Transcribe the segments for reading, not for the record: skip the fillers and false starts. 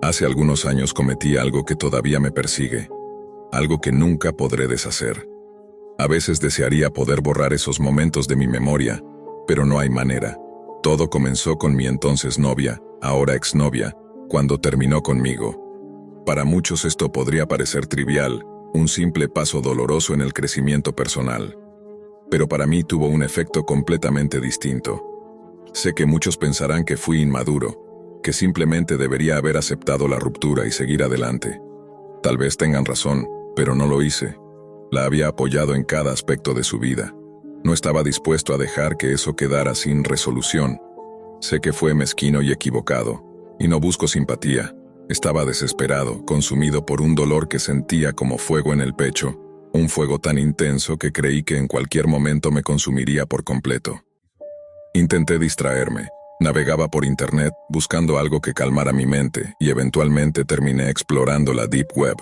Hace algunos años cometí algo que todavía me persigue, algo que nunca podré deshacer. A veces desearía poder borrar esos momentos de mi memoria, pero no hay manera. Todo comenzó con mi entonces novia, ahora exnovia, cuando terminó conmigo. Para muchos esto podría parecer trivial, un simple paso doloroso en el crecimiento personal. Pero para mí tuvo un efecto completamente distinto. Sé que muchos pensarán que fui inmaduro, que simplemente debería haber aceptado la ruptura y seguir adelante. Tal vez tengan razón, pero no lo hice. La había apoyado en cada aspecto de su vida. No estaba dispuesto a dejar que eso quedara sin resolución. Sé que fue mezquino y equivocado, y no busco simpatía. Estaba desesperado, consumido por un dolor que sentía como fuego en el pecho, un fuego tan intenso que creí que en cualquier momento me consumiría por completo. Intenté distraerme. Navegaba por internet buscando algo que calmara mi mente y eventualmente terminé explorando la Deep Web.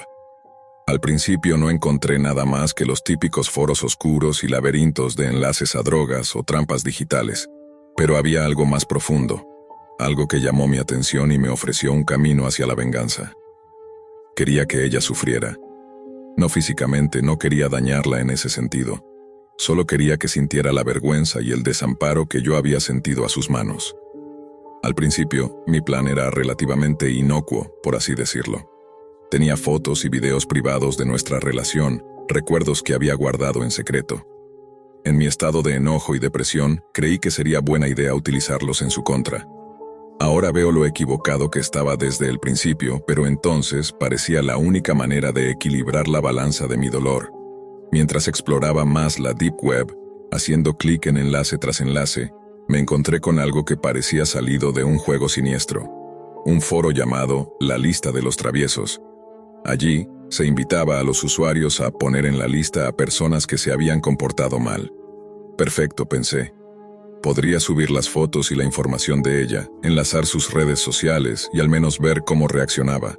Al principio no encontré nada más que los típicos foros oscuros y laberintos de enlaces a drogas o trampas digitales, pero había algo más profundo, algo que llamó mi atención y me ofreció un camino hacia la venganza. Quería que ella sufriera. No físicamente, no quería dañarla en ese sentido. Solo quería que sintiera la vergüenza y el desamparo que yo había sentido a sus manos. Al principio, mi plan era relativamente inocuo, por así decirlo. Tenía fotos y videos privados de nuestra relación, recuerdos que había guardado en secreto. En mi estado de enojo y depresión, creí que sería buena idea utilizarlos en su contra. Ahora veo lo equivocado que estaba desde el principio, pero entonces parecía la única manera de equilibrar la balanza de mi dolor. Mientras exploraba más la Deep Web, haciendo clic en enlace tras enlace, me encontré con algo que parecía salido de un juego siniestro. Un foro llamado La Lista de los Traviesos. Allí, se invitaba a los usuarios a poner en la lista a personas que se habían comportado mal. Perfecto, pensé. Podría subir las fotos y la información de ella, enlazar sus redes sociales y al menos ver cómo reaccionaba.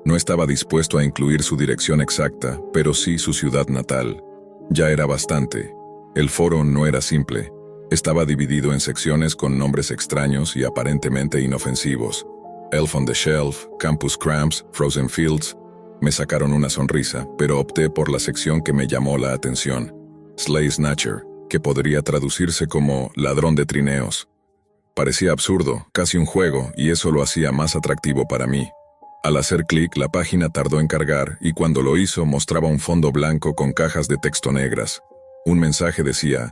No estaba dispuesto a incluir su dirección exacta, pero sí su ciudad natal. Ya era bastante. El foro no era simple. Estaba dividido en secciones con nombres extraños y aparentemente inofensivos. Elf on the Shelf, Campus Cramps, Frozen Fields. Me sacaron una sonrisa, pero opté por la sección que me llamó la atención. Slay Snatcher, que podría traducirse como ladrón de trineos. Parecía absurdo, casi un juego, y eso lo hacía más atractivo para mí. Al hacer clic, la página tardó en cargar, y cuando lo hizo mostraba un fondo blanco con cajas de texto negras. Un mensaje decía: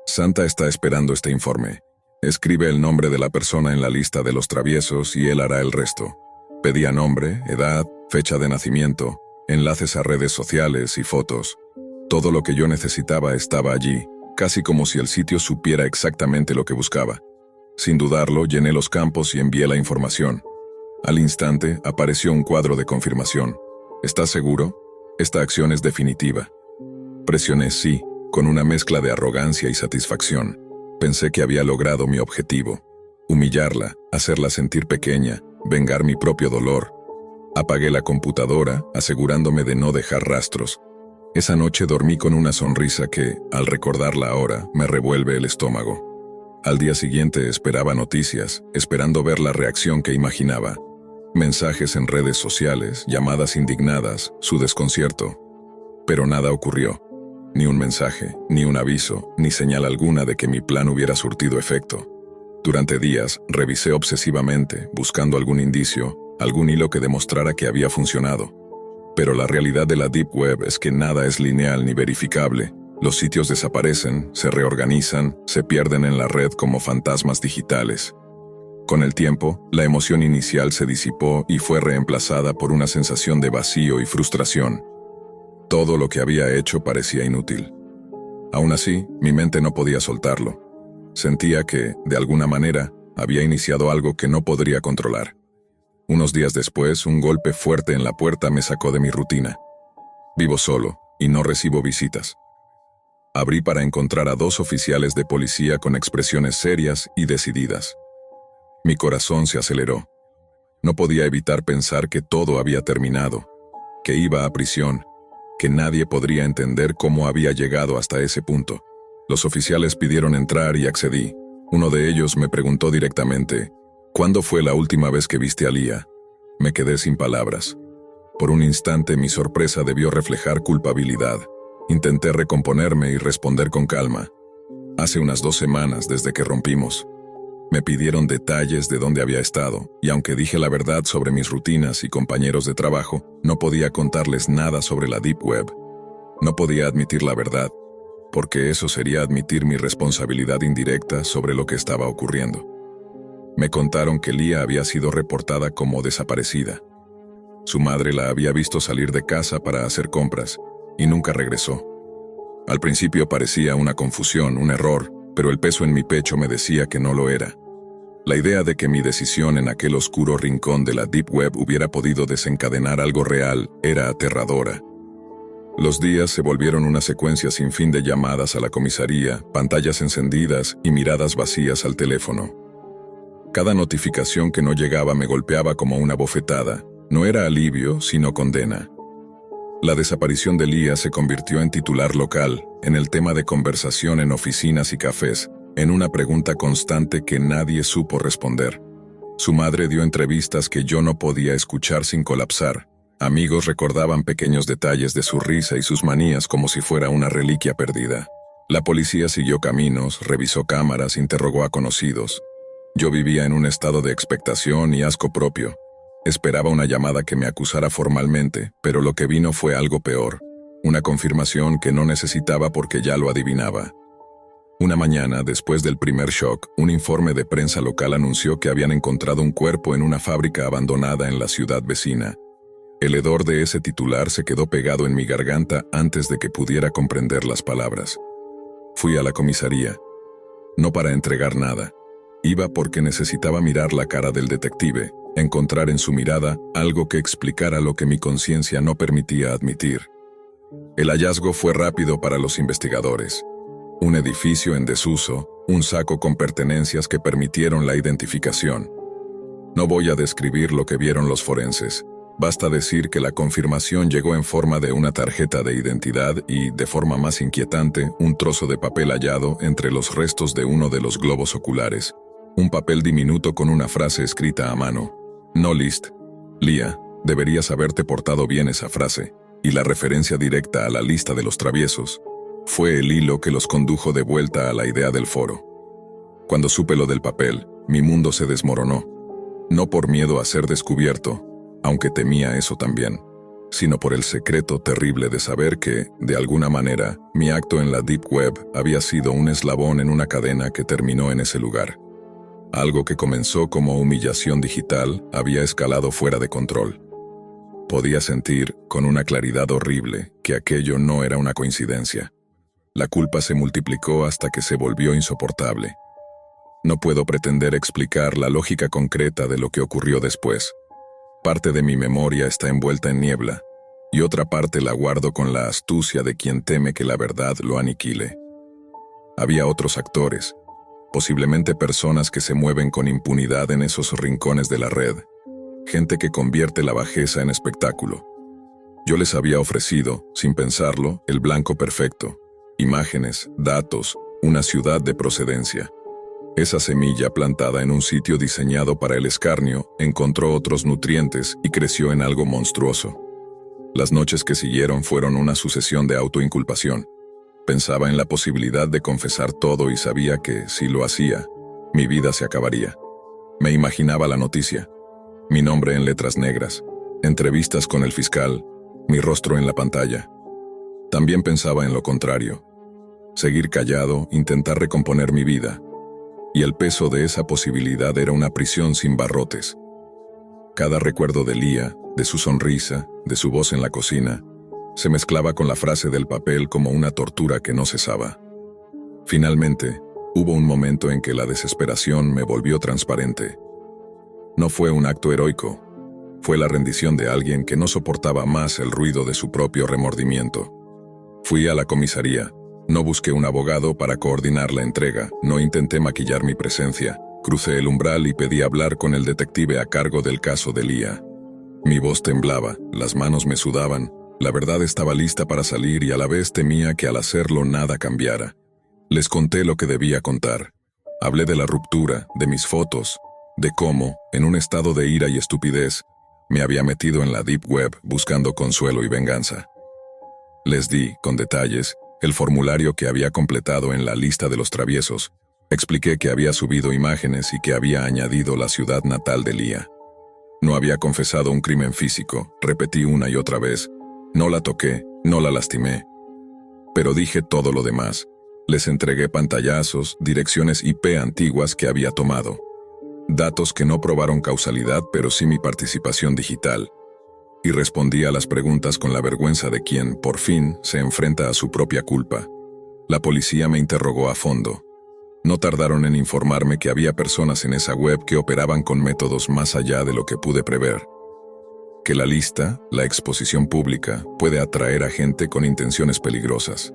Santa está esperando este informe. Escribe el nombre de la persona en la lista de los traviesos y él hará el resto. Pedía nombre, edad, fecha de nacimiento, enlaces a redes sociales y fotos. Todo lo que yo necesitaba estaba allí, casi como si el sitio supiera exactamente lo que buscaba. Sin dudarlo, llené los campos y envié la información. Al instante, apareció un cuadro de confirmación. ¿Estás seguro? Esta acción es definitiva. Presioné sí, con una mezcla de arrogancia y satisfacción. Pensé que había logrado mi objetivo. Humillarla, hacerla sentir pequeña, vengar mi propio dolor. Apagué la computadora, asegurándome de no dejar rastros. Esa noche dormí con una sonrisa que, al recordarla ahora, me revuelve el estómago. Al día siguiente esperaba noticias, esperando ver la reacción que imaginaba. Mensajes en redes sociales, llamadas indignadas, su desconcierto. Pero nada ocurrió. Ni un mensaje, ni un aviso, ni señal alguna de que mi plan hubiera surtido efecto. Durante días, revisé obsesivamente, buscando algún indicio, algún hilo que demostrara que había funcionado. Pero la realidad de la Deep Web es que nada es lineal ni verificable. Los sitios desaparecen, se reorganizan, se pierden en la red como fantasmas digitales. Con el tiempo, la emoción inicial se disipó y fue reemplazada por una sensación de vacío y frustración. Todo lo que había hecho parecía inútil. Aún así, mi mente no podía soltarlo. Sentía que, de alguna manera, había iniciado algo que no podría controlar. Unos días después, un golpe fuerte en la puerta me sacó de mi rutina. Vivo solo, y no recibo visitas. Abrí para encontrar a 2 oficiales de policía con expresiones serias y decididas. Mi corazón se aceleró. No podía evitar pensar que todo había terminado, que iba a prisión, que nadie podría entender cómo había llegado hasta ese punto. Los oficiales pidieron entrar y accedí. Uno de ellos me preguntó directamente: ¿cuándo fue la última vez que viste a Lia? Me quedé sin palabras. Por un instante mi sorpresa debió reflejar culpabilidad. Intenté recomponerme y responder con calma. Hace unas 2 semanas desde que rompimos. Me pidieron detalles de dónde había estado, y aunque dije la verdad sobre mis rutinas y compañeros de trabajo, no podía contarles nada sobre la Deep Web. No podía admitir la verdad, porque eso sería admitir mi responsabilidad indirecta sobre lo que estaba ocurriendo. Me contaron que Leah había sido reportada como desaparecida. Su madre la había visto salir de casa para hacer compras, y nunca regresó. Al principio parecía una confusión, un error, pero el peso en mi pecho me decía que no lo era. La idea de que mi decisión en aquel oscuro rincón de la Deep Web hubiera podido desencadenar algo real era aterradora. Los días se volvieron una secuencia sin fin de llamadas a la comisaría, pantallas encendidas y miradas vacías al teléfono. Cada notificación que no llegaba me golpeaba como una bofetada. No era alivio, sino condena. La desaparición de Leah se convirtió en titular local, en el tema de conversación en oficinas y cafés, en una pregunta constante que nadie supo responder. Su madre dio entrevistas que yo no podía escuchar sin colapsar. Amigos recordaban pequeños detalles de su risa y sus manías como si fuera una reliquia perdida. La policía siguió caminos, revisó cámaras, interrogó a conocidos. Yo vivía en un estado de expectación y asco propio. Esperaba una llamada que me acusara formalmente, pero lo que vino fue algo peor. Una confirmación que no necesitaba porque ya lo adivinaba. Una mañana, después del primer shock, un informe de prensa local anunció que habían encontrado un cuerpo en una fábrica abandonada en la ciudad vecina. El hedor de ese titular se quedó pegado en mi garganta antes de que pudiera comprender las palabras. Fui a la comisaría. No para entregar nada. Iba porque necesitaba mirar la cara del detective, encontrar en su mirada algo que explicara lo que mi conciencia no permitía admitir. El hallazgo fue rápido para los investigadores. Un edificio en desuso, un saco con pertenencias que permitieron la identificación. No voy a describir lo que vieron los forenses. Basta decir que la confirmación llegó en forma de una tarjeta de identidad y, de forma más inquietante, un trozo de papel hallado entre los restos de uno de los globos oculares. Un papel diminuto con una frase escrita a mano. No list. Leah, deberías haberte portado bien esa frase. Y la referencia directa a la lista de los traviesos. Fue el hilo que los condujo de vuelta a la idea del foro. Cuando supe lo del papel, mi mundo se desmoronó. No por miedo a ser descubierto, aunque temía eso también, sino por el secreto terrible de saber que, de alguna manera, mi acto en la Deep Web había sido un eslabón en una cadena que terminó en ese lugar. Algo que comenzó como humillación digital había escalado fuera de control. Podía sentir, con una claridad horrible, que aquello no era una coincidencia. La culpa se multiplicó hasta que se volvió insoportable. No puedo pretender explicar la lógica concreta de lo que ocurrió después. Parte de mi memoria está envuelta en niebla, y otra parte la guardo con la astucia de quien teme que la verdad lo aniquile. Había otros actores, posiblemente personas que se mueven con impunidad en esos rincones de la red, gente que convierte la bajeza en espectáculo. Yo les había ofrecido, sin pensarlo, el blanco perfecto, imágenes, datos, una ciudad de procedencia. Esa semilla plantada en un sitio diseñado para el escarnio encontró otros nutrientes y creció en algo monstruoso. Las noches que siguieron fueron una sucesión de autoinculpación. Pensaba en la posibilidad de confesar todo y sabía que, si lo hacía, mi vida se acabaría. Me imaginaba la noticia, mi nombre en letras negras, entrevistas con el fiscal, mi rostro en la pantalla. También pensaba en lo contrario, seguir callado, intentar recomponer mi vida. Y el peso de esa posibilidad era una prisión sin barrotes. Cada recuerdo de Leah, de su sonrisa, de su voz en la cocina, se mezclaba con la frase del papel como una tortura que no cesaba. Finalmente, hubo un momento en que la desesperación me volvió transparente. No fue un acto heroico, fue la rendición de alguien que no soportaba más el ruido de su propio remordimiento. Fui a la comisaría. No busqué un abogado para coordinar la entrega, no intenté maquillar mi presencia. Crucé el umbral y pedí hablar con el detective a cargo del caso de Leah. Mi voz temblaba, las manos me sudaban, la verdad estaba lista para salir y a la vez temía que al hacerlo nada cambiara. Les conté lo que debía contar. Hablé de la ruptura, de mis fotos, de cómo, en un estado de ira y estupidez, Me había metido en la Deep Web buscando consuelo y venganza. Les di, con detalles, el formulario que había completado en la lista de los traviesos. Expliqué que había subido imágenes y que había añadido la ciudad natal de Lía. No había confesado un crimen físico, repetí una y otra vez. No la toqué, no la lastimé. Pero dije todo lo demás. Les entregué pantallazos, direcciones IP antiguas que había tomado. Datos que no probaron causalidad, pero sí mi participación digital. Y respondí a las preguntas con la vergüenza de quien, por fin, se enfrenta a su propia culpa. La policía me interrogó a fondo. No tardaron en informarme que había personas en esa web que operaban con métodos más allá de lo que pude prever. Que la lista, la exposición pública, puede atraer a gente con intenciones peligrosas.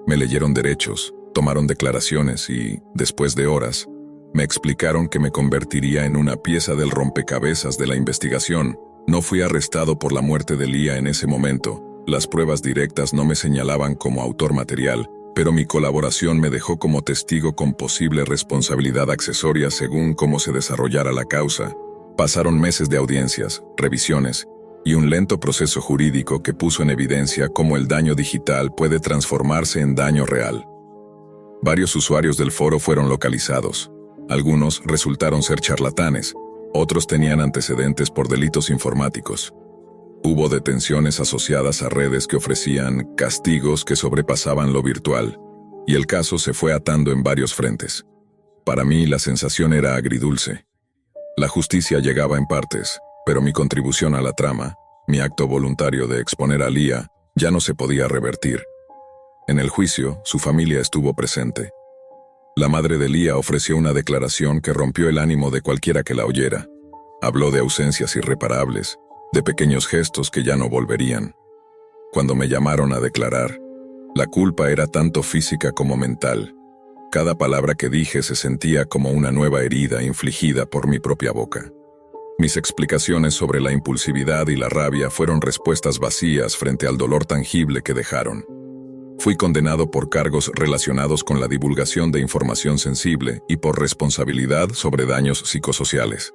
Me leyeron derechos, tomaron declaraciones y, después de horas, me explicaron que me convertiría en una pieza del rompecabezas de la investigación. No fui arrestado por la muerte de Lía en ese momento. Las pruebas directas no me señalaban como autor material, pero mi colaboración me dejó como testigo con posible responsabilidad accesoria según cómo se desarrollara la causa. Pasaron meses de audiencias, revisiones y un lento proceso jurídico que puso en evidencia cómo el daño digital puede transformarse en daño real. Varios usuarios del foro fueron localizados. Algunos resultaron ser charlatanes, otros tenían antecedentes por delitos informáticos. Hubo detenciones asociadas a redes que ofrecían castigos que sobrepasaban lo virtual, y el caso se fue atando en varios frentes. Para mí la sensación era agridulce. La justicia llegaba en partes, pero mi contribución a la trama, mi acto voluntario de exponer a Lía, ya no se podía revertir. En el juicio, su familia estuvo presente. La madre de Lía ofreció una declaración que rompió el ánimo de cualquiera que la oyera. Habló de ausencias irreparables, de pequeños gestos que ya no volverían. Cuando me llamaron a declarar, la culpa era tanto física como mental. Cada palabra que dije se sentía como una nueva herida infligida por mi propia boca. Mis explicaciones sobre la impulsividad y la rabia fueron respuestas vacías frente al dolor tangible que dejaron. Fui condenado por cargos relacionados con la divulgación de información sensible y por responsabilidad sobre daños psicosociales.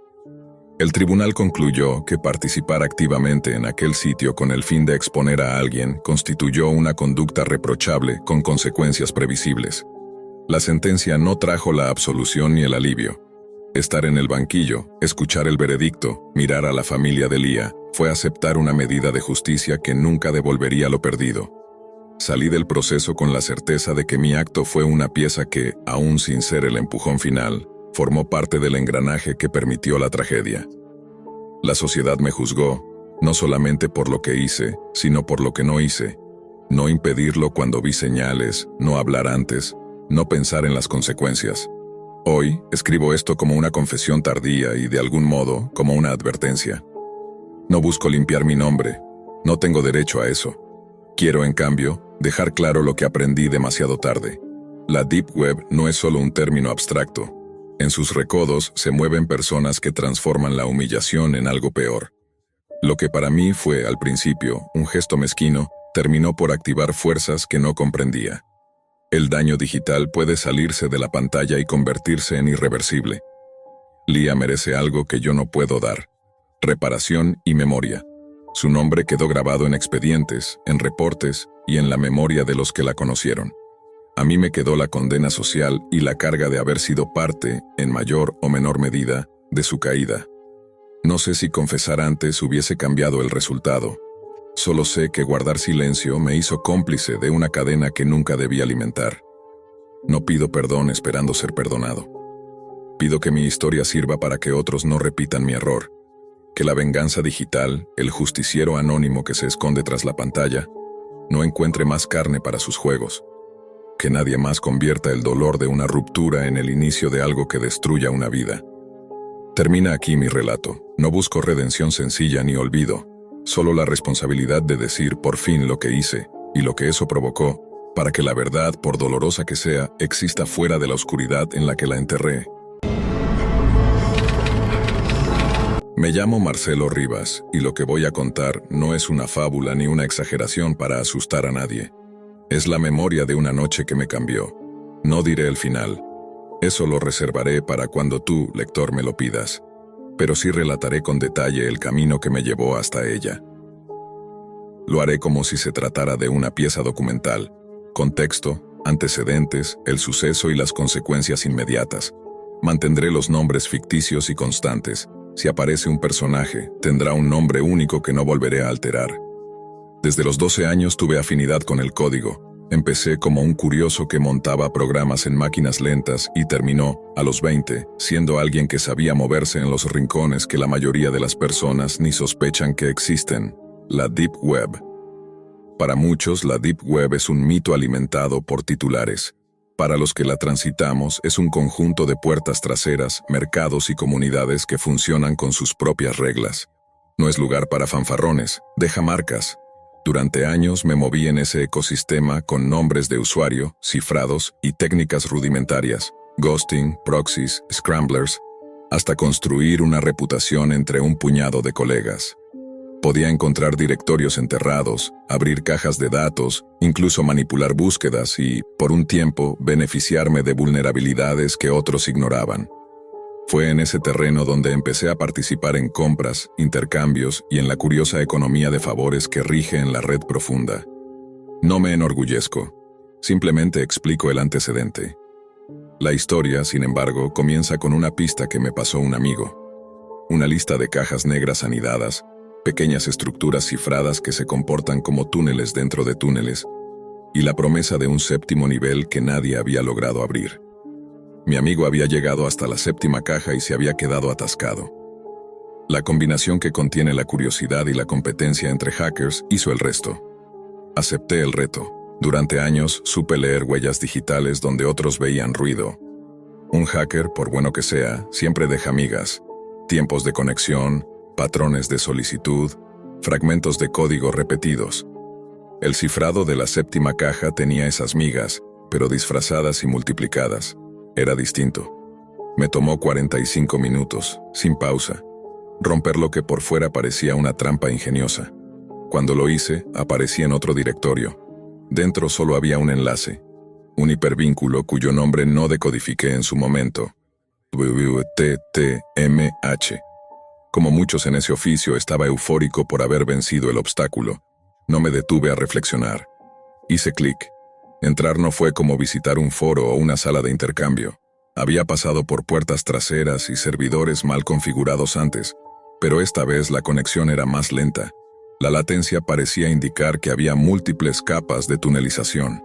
El tribunal concluyó que participar activamente en aquel sitio con el fin de exponer a alguien constituyó una conducta reprochable con consecuencias previsibles. La sentencia no trajo la absolución ni el alivio. Estar en el banquillo, escuchar el veredicto, mirar a la familia de Lía, fue aceptar una medida de justicia que nunca devolvería lo perdido. Salí del proceso con la certeza de que mi acto fue una pieza que, aún sin ser el empujón final, formó parte del engranaje que permitió la tragedia. La sociedad me juzgó, no solamente por lo que hice, sino por lo que no hice. No impedirlo cuando vi señales, no hablar antes, no pensar en las consecuencias. Hoy, escribo esto como una confesión tardía y, de algún modo, como una advertencia. No busco limpiar mi nombre, no tengo derecho a eso. Quiero, en cambio, dejar claro lo que aprendí demasiado tarde. La Deep Web no es solo un término abstracto. En sus recodos se mueven personas que transforman la humillación en algo peor. Lo que para mí fue, al principio, un gesto mezquino, terminó por activar fuerzas que no comprendía. El daño digital puede salirse de la pantalla y convertirse en irreversible. Lía merece algo que yo no puedo dar: reparación y memoria. Su nombre quedó grabado en expedientes, en reportes y en la memoria de los que la conocieron. A mí me quedó la condena social y la carga de haber sido parte, en mayor o menor medida, de su caída. No sé si confesar antes hubiese cambiado el resultado. Solo sé que guardar silencio me hizo cómplice de una cadena que nunca debí alimentar. No pido perdón esperando ser perdonado. Pido que mi historia sirva para que otros no repitan mi error. Que la venganza digital, el justiciero anónimo que se esconde tras la pantalla, no encuentre más carne para sus juegos. Que nadie más convierta el dolor de una ruptura en el inicio de algo que destruya una vida. Termina aquí mi relato. No busco redención sencilla ni olvido, solo la responsabilidad de decir por fin lo que hice y lo que eso provocó, para que la verdad, por dolorosa que sea, exista fuera de la oscuridad en la que la enterré. Me llamo Marcelo Rivas, y lo que voy a contar no es una fábula ni una exageración para asustar a nadie. Es la memoria de una noche que me cambió. No diré el final. Eso lo reservaré para cuando tú, lector, me lo pidas. pero sí relataré con detalle el camino que me llevó hasta ella. Lo haré como si se tratara de una pieza documental: contexto, antecedentes, el suceso y las consecuencias inmediatas. Mantendré los nombres ficticios y constantes. Si aparece un personaje, tendrá un nombre único que no volveré a alterar. Desde los 12 años tuve afinidad con el código. Empecé como un curioso que montaba programas en máquinas lentas y terminó, a los 20, siendo alguien que sabía moverse en los rincones que la mayoría de las personas ni sospechan que existen: la Deep Web. Para muchos, la Deep Web es un mito alimentado por titulares. Para los que la transitamos, es un conjunto de puertas traseras, mercados y comunidades que funcionan con sus propias reglas. No es lugar para fanfarrones, deja marcas. Durante años me moví en ese ecosistema con nombres de usuario, cifrados y técnicas rudimentarias: ghosting, proxies, scramblers, hasta construir una reputación entre un puñado de colegas. Podía encontrar directorios enterrados, abrir cajas de datos, incluso manipular búsquedas y, por un tiempo, beneficiarme de vulnerabilidades que otros ignoraban. Fue en ese terreno donde empecé a participar en compras, intercambios y en la curiosa economía de favores que rige en la red profunda. No me enorgullezco, simplemente explico el antecedente. La historia, sin embargo, comienza con una pista que me pasó un amigo. Una lista de cajas negras anidadas, pequeñas estructuras cifradas que se comportan como túneles dentro de túneles, y la promesa de un séptimo nivel que nadie había logrado abrir. Mi amigo había llegado hasta la séptima caja y se había quedado atascado. La combinación que contiene la curiosidad y la competencia entre hackers hizo el resto. Acepté el reto. Durante años supe leer huellas digitales donde otros veían ruido. Un hacker, por bueno que sea, siempre deja migas: tiempos de conexión, patrones de solicitud, fragmentos de código repetidos. El cifrado de la séptima caja tenía esas migas, pero disfrazadas y multiplicadas. Era distinto. Me tomó 45 minutos, sin pausa, romper lo que por fuera parecía una trampa ingeniosa. Cuando lo hice, aparecí en otro directorio. Dentro solo había un enlace, un hipervínculo cuyo nombre no decodifiqué en su momento: WTTMH. Como muchos en ese oficio, estaba eufórico por haber vencido el obstáculo. No me detuve a reflexionar. Hice clic. Entrar no fue como visitar un foro o una sala de intercambio. Había pasado por puertas traseras y servidores mal configurados antes, pero esta vez la conexión era más lenta. La latencia parecía indicar que había múltiples capas de tunelización.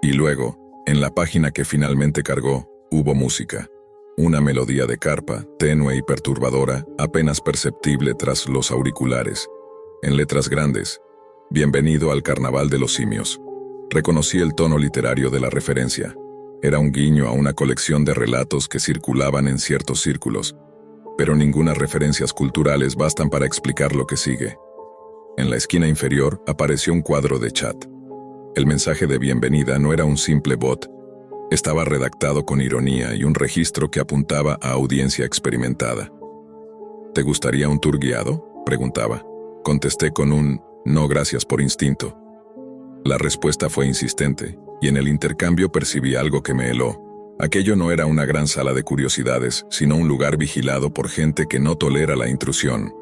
Y luego, en la página que finalmente cargó, hubo música. Una melodía de carpa, tenue y perturbadora, apenas perceptible tras los auriculares. En letras grandes: «Bienvenido al Carnaval de los Simios». Reconocí el tono literario de la referencia. Era un guiño a una colección de relatos que circulaban en ciertos círculos, pero ninguna referencias culturales bastan para explicar lo que sigue. En la esquina inferior apareció un cuadro de chat. El mensaje de bienvenida no era un simple bot. Estaba redactado con ironía y un registro que apuntaba a audiencia experimentada. «¿Te gustaría un tour guiado?», preguntaba. Contesté con un «no gracias» por instinto. La respuesta fue insistente, y en el intercambio percibí algo que me heló. Aquello no era una gran sala de curiosidades, sino un lugar vigilado por gente que no tolera la intrusión.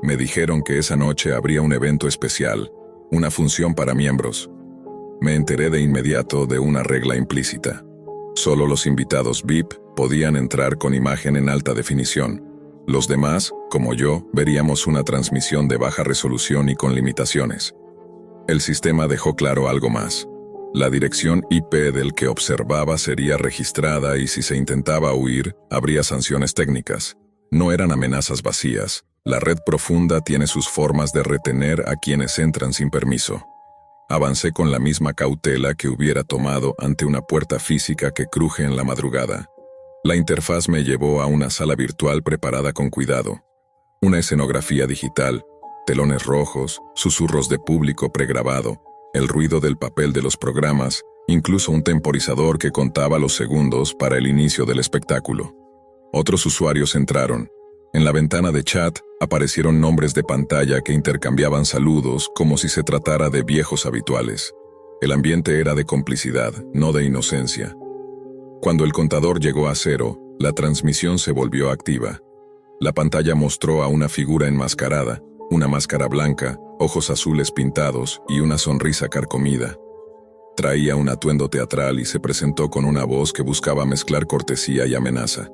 Me dijeron que esa noche habría un evento especial, una función para miembros. Me enteré de inmediato de una regla implícita. Solo los invitados VIP podían entrar con imagen en alta definición. Los demás, como yo, veríamos una transmisión de baja resolución y con limitaciones. El sistema dejó claro algo más. La dirección IP del que observaba sería registrada y si se intentaba huir, habría sanciones técnicas. No eran amenazas vacías. La red profunda tiene sus formas de retener a quienes entran sin permiso. Avancé con la misma cautela que hubiera tomado ante una puerta física que cruje en la madrugada. La interfaz me llevó a una sala virtual preparada con cuidado. Una escenografía digital, telones rojos, susurros de público pregrabado, el ruido del papel de los programas, incluso un temporizador que contaba los segundos para el inicio del espectáculo. Otros usuarios entraron. En la ventana de chat aparecieron nombres de pantalla que intercambiaban saludos como si se tratara de viejos habituales. El ambiente era de complicidad, no de inocencia. Cuando el contador llegó a 0, la transmisión se volvió activa. La pantalla mostró a una figura enmascarada, una máscara blanca, ojos azules pintados y una sonrisa carcomida. Traía un atuendo teatral y se presentó con una voz que buscaba mezclar cortesía y amenaza.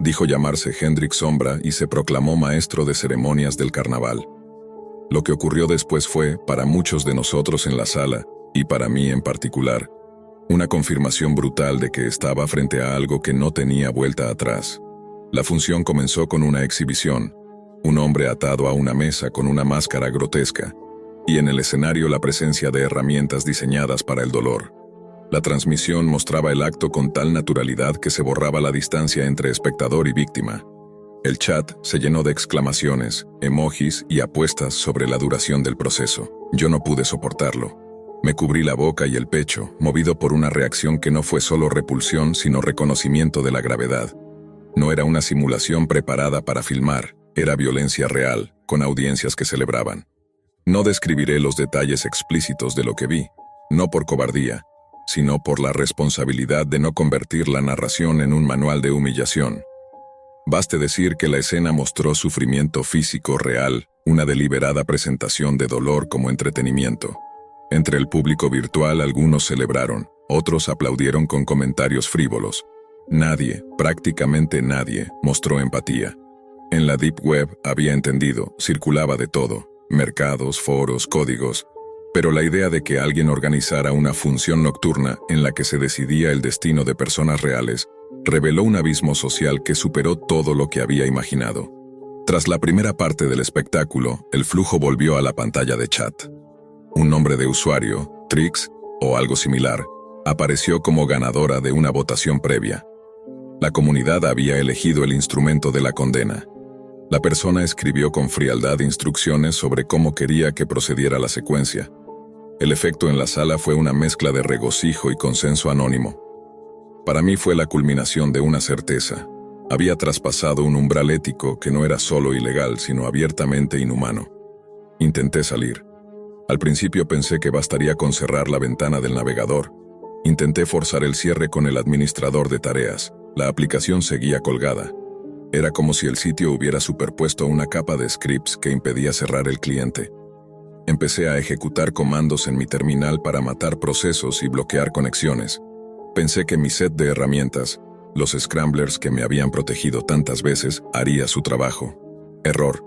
Dijo llamarse Hendrik Sombra y se proclamó maestro de ceremonias del carnaval. Lo que ocurrió después fue, para muchos de nosotros en la sala, y para mí en particular, una confirmación brutal de que estaba frente a algo que no tenía vuelta atrás. La función comenzó con una exhibición, un hombre atado a una mesa con una máscara grotesca, y en el escenario la presencia de herramientas diseñadas para el dolor. La transmisión mostraba el acto con tal naturalidad que se borraba la distancia entre espectador y víctima. El chat se llenó de exclamaciones, emojis y apuestas sobre la duración del proceso. Yo no pude soportarlo. Me cubrí la boca y el pecho, movido por una reacción que no fue solo repulsión, sino reconocimiento de la gravedad. No era una simulación preparada para filmar, era violencia real, con audiencias que celebraban. No describiré los detalles explícitos de lo que vi, no por cobardía, sino por la responsabilidad de no convertir la narración en un manual de humillación. Baste decir que la escena mostró sufrimiento físico real, una deliberada presentación de dolor como entretenimiento. Entre el público virtual algunos celebraron, otros aplaudieron con comentarios frívolos. Nadie, prácticamente nadie, mostró empatía. En la Deep Web había entendido, circulaba de todo, mercados, foros, códigos, pero la idea de que alguien organizara una función nocturna en la que se decidía el destino de personas reales reveló un abismo social que superó todo lo que había imaginado. Tras la primera parte del espectáculo, el flujo volvió a la pantalla de chat. Un nombre de usuario, Trix, o algo similar, apareció como ganadora de una votación previa. La comunidad había elegido el instrumento de la condena. La persona escribió con frialdad instrucciones sobre cómo quería que procediera la secuencia. El efecto en la sala fue una mezcla de regocijo y consenso anónimo. Para mí fue la culminación de una certeza. Había traspasado un umbral ético que no era solo ilegal, sino abiertamente inhumano. Intenté salir. Al principio pensé que bastaría con cerrar la ventana del navegador. Intenté forzar el cierre con el administrador de tareas. La aplicación seguía colgada. Era como si el sitio hubiera superpuesto una capa de scripts que impedía cerrar el cliente. Empecé a ejecutar comandos en mi terminal para matar procesos y bloquear conexiones. Pensé que mi set de herramientas, los scramblers que me habían protegido tantas veces, haría su trabajo. Error.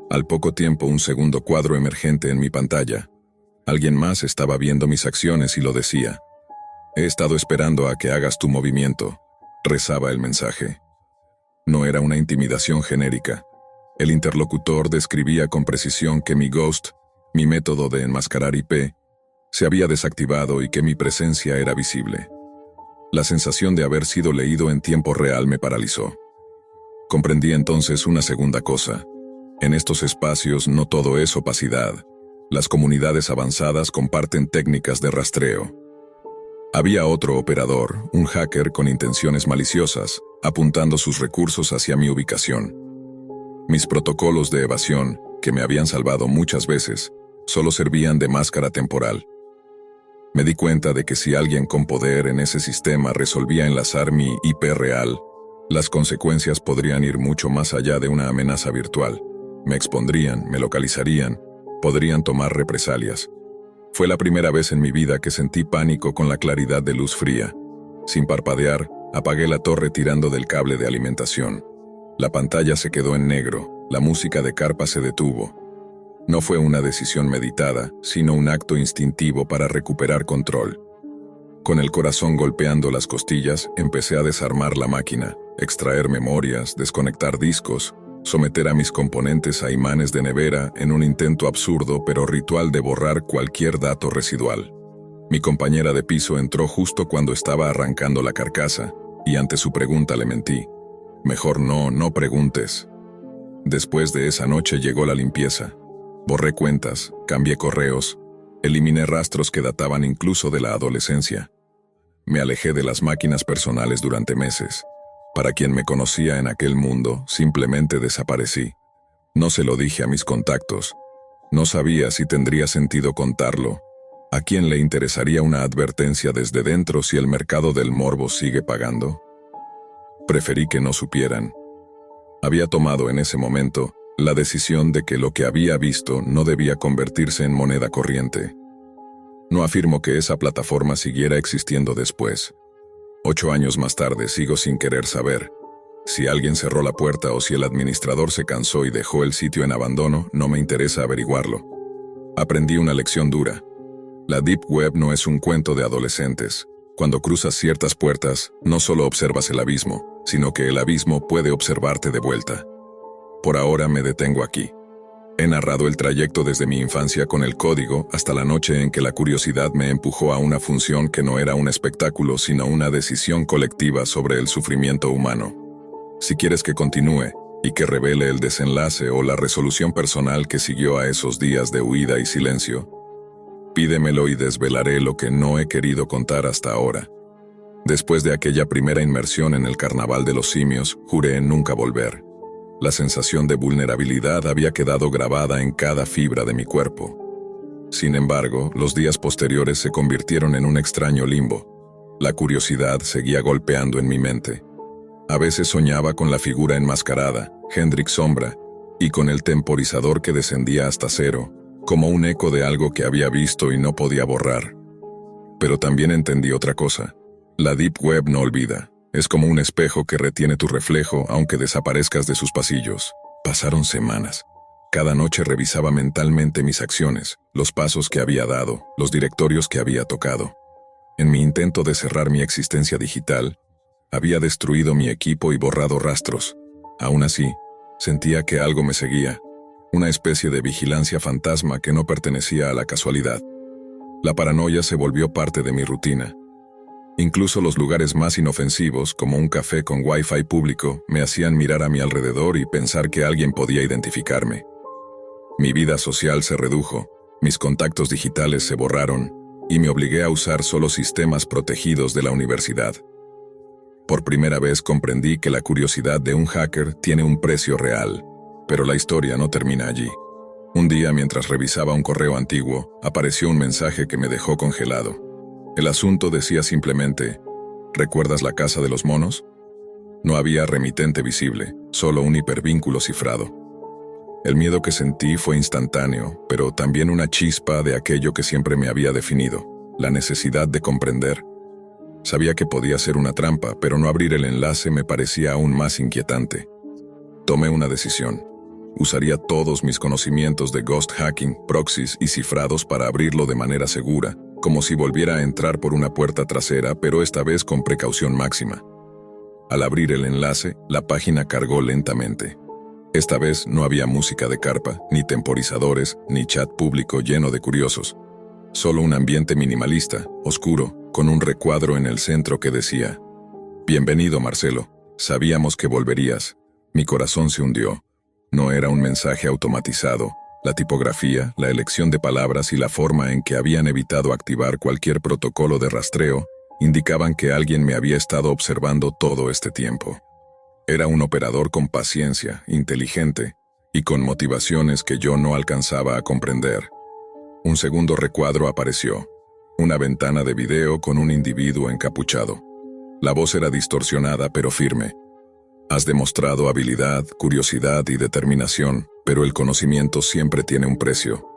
Al poco tiempo un segundo cuadro emergente en mi pantalla. Alguien más estaba viendo mis acciones y lo decía. He estado esperando a que hagas tu movimiento, rezaba el mensaje. No era una intimidación genérica. El interlocutor describía con precisión que mi ghost, mi método de enmascarar IP, se había desactivado y que mi presencia era visible. La sensación de haber sido leído en tiempo real me paralizó. Comprendí entonces una segunda cosa. En estos espacios no todo es opacidad. Las comunidades avanzadas comparten técnicas de rastreo. Había otro operador, un hacker con intenciones maliciosas, apuntando sus recursos hacia mi ubicación. Mis protocolos de evasión, que me habían salvado muchas veces, solo servían de máscara temporal. Me di cuenta de que si alguien con poder en ese sistema resolvía enlazar mi IP real, las consecuencias podrían ir mucho más allá de una amenaza virtual. Me expondrían, me localizarían, podrían tomar represalias. Fue la primera vez en mi vida que sentí pánico con la claridad de luz fría. Sin parpadear, apagué la torre tirando del cable de alimentación. La pantalla se quedó en negro, la música de carpa se detuvo. No fue una decisión meditada, sino un acto instintivo para recuperar control. Con el corazón golpeando las costillas, empecé a desarmar la máquina, extraer memorias, desconectar discos, someter a mis componentes a imanes de nevera en un intento absurdo pero ritual de borrar cualquier dato residual. Mi compañera de piso entró justo cuando estaba arrancando la carcasa, y ante su pregunta le mentí. Mejor no preguntes. Después de esa noche llegó la limpieza. Borré cuentas, cambié correos, eliminé rastros que databan incluso de la adolescencia. Me alejé de las máquinas personales durante meses. Para quien me conocía en aquel mundo, simplemente desaparecí. No se lo dije a mis contactos. No sabía si tendría sentido contarlo. ¿A quién le interesaría una advertencia desde dentro si el mercado del morbo sigue pagando? Preferí que no supieran. Había tomado en ese momento la decisión de que lo que había visto no debía convertirse en moneda corriente. No afirmo que esa plataforma siguiera existiendo después. 8 años más tarde sigo sin querer saber. Si alguien cerró la puerta o si el administrador se cansó y dejó el sitio en abandono, no me interesa averiguarlo. Aprendí una lección dura. La Deep Web no es un cuento de adolescentes. Cuando cruzas ciertas puertas, no solo observas el abismo, sino que el abismo puede observarte de vuelta. Por ahora me detengo aquí. He narrado el trayecto desde mi infancia con el código hasta la noche en que la curiosidad me empujó a una función que no era un espectáculo, sino una decisión colectiva sobre el sufrimiento humano. Si quieres que continúe y que revele el desenlace o la resolución personal que siguió a esos días de huida y silencio, pídemelo y desvelaré lo que no he querido contar hasta ahora. Después de aquella primera inmersión en el carnaval de los simios, juré en nunca volver. La sensación de vulnerabilidad había quedado grabada en cada fibra de mi cuerpo. Sin embargo, los días posteriores se convirtieron en un extraño limbo. La curiosidad seguía golpeando en mi mente. A veces soñaba con la figura enmascarada, Hendrik Sombra, y con el temporizador que descendía hasta cero, como un eco de algo que había visto y no podía borrar. Pero también entendí otra cosa. La Deep Web no olvida. Es como un espejo que retiene tu reflejo aunque desaparezcas de sus pasillos. Pasaron semanas. Cada noche revisaba mentalmente mis acciones, los pasos que había dado, los directorios que había tocado. En mi intento de cerrar mi existencia digital, había destruido mi equipo y borrado rastros. Aún así, sentía que algo me seguía, una especie de vigilancia fantasma que no pertenecía a la casualidad. La paranoia se volvió parte de mi rutina. Incluso los lugares más inofensivos, como un café con Wi-Fi público, me hacían mirar a mi alrededor y pensar que alguien podía identificarme. Mi vida social se redujo, mis contactos digitales se borraron, y me obligué a usar solo sistemas protegidos de la universidad. Por primera vez comprendí que la curiosidad de un hacker tiene un precio real, pero la historia no termina allí. Un día, mientras revisaba un correo antiguo, apareció un mensaje que me dejó congelado. El asunto decía simplemente, ¿recuerdas la casa de los monos? No había remitente visible, solo un hipervínculo cifrado. El miedo que sentí fue instantáneo, pero también una chispa de aquello que siempre me había definido, la necesidad de comprender. Sabía que podía ser una trampa, pero no abrir el enlace me parecía aún más inquietante. Tomé una decisión. Usaría todos mis conocimientos de ghost hacking, proxies y cifrados para abrirlo de manera segura, como si volviera a entrar por una puerta trasera, pero esta vez con precaución máxima. Al abrir el enlace, la página cargó lentamente. Esta vez no había música de carpa, ni temporizadores, ni chat público lleno de curiosos. Solo un ambiente minimalista, oscuro, con un recuadro en el centro que decía: «Bienvenido, Marcelo. Sabíamos que volverías». Mi corazón se hundió. No era un mensaje automatizado. La tipografía, la elección de palabras y la forma en que habían evitado activar cualquier protocolo de rastreo indicaban que alguien me había estado observando todo este tiempo. Era un operador con paciencia, inteligente y con motivaciones que yo no alcanzaba a comprender. Un segundo recuadro apareció, una ventana de video con un individuo encapuchado. La voz era distorsionada pero firme. «Has demostrado habilidad, curiosidad y determinación, pero el conocimiento siempre tiene un precio.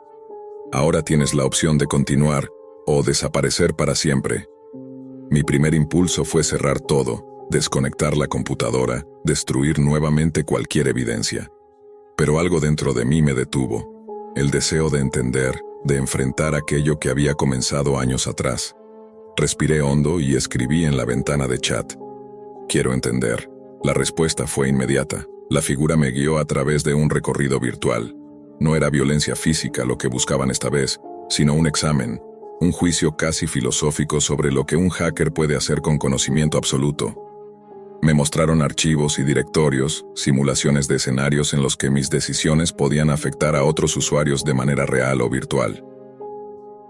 Ahora tienes la opción de continuar o desaparecer para siempre». Mi primer impulso fue cerrar todo, desconectar la computadora, destruir nuevamente cualquier evidencia. Pero algo dentro de mí me detuvo, el deseo de entender, de enfrentar aquello que había comenzado años atrás. Respiré hondo y escribí en la ventana de chat: «Quiero entender». La respuesta fue inmediata. La figura me guió a través de un recorrido virtual. No era violencia física lo que buscaban esta vez, sino un examen, un juicio casi filosófico sobre lo que un hacker puede hacer con conocimiento absoluto. Me mostraron archivos y directorios, simulaciones de escenarios en los que mis decisiones podían afectar a otros usuarios de manera real o virtual.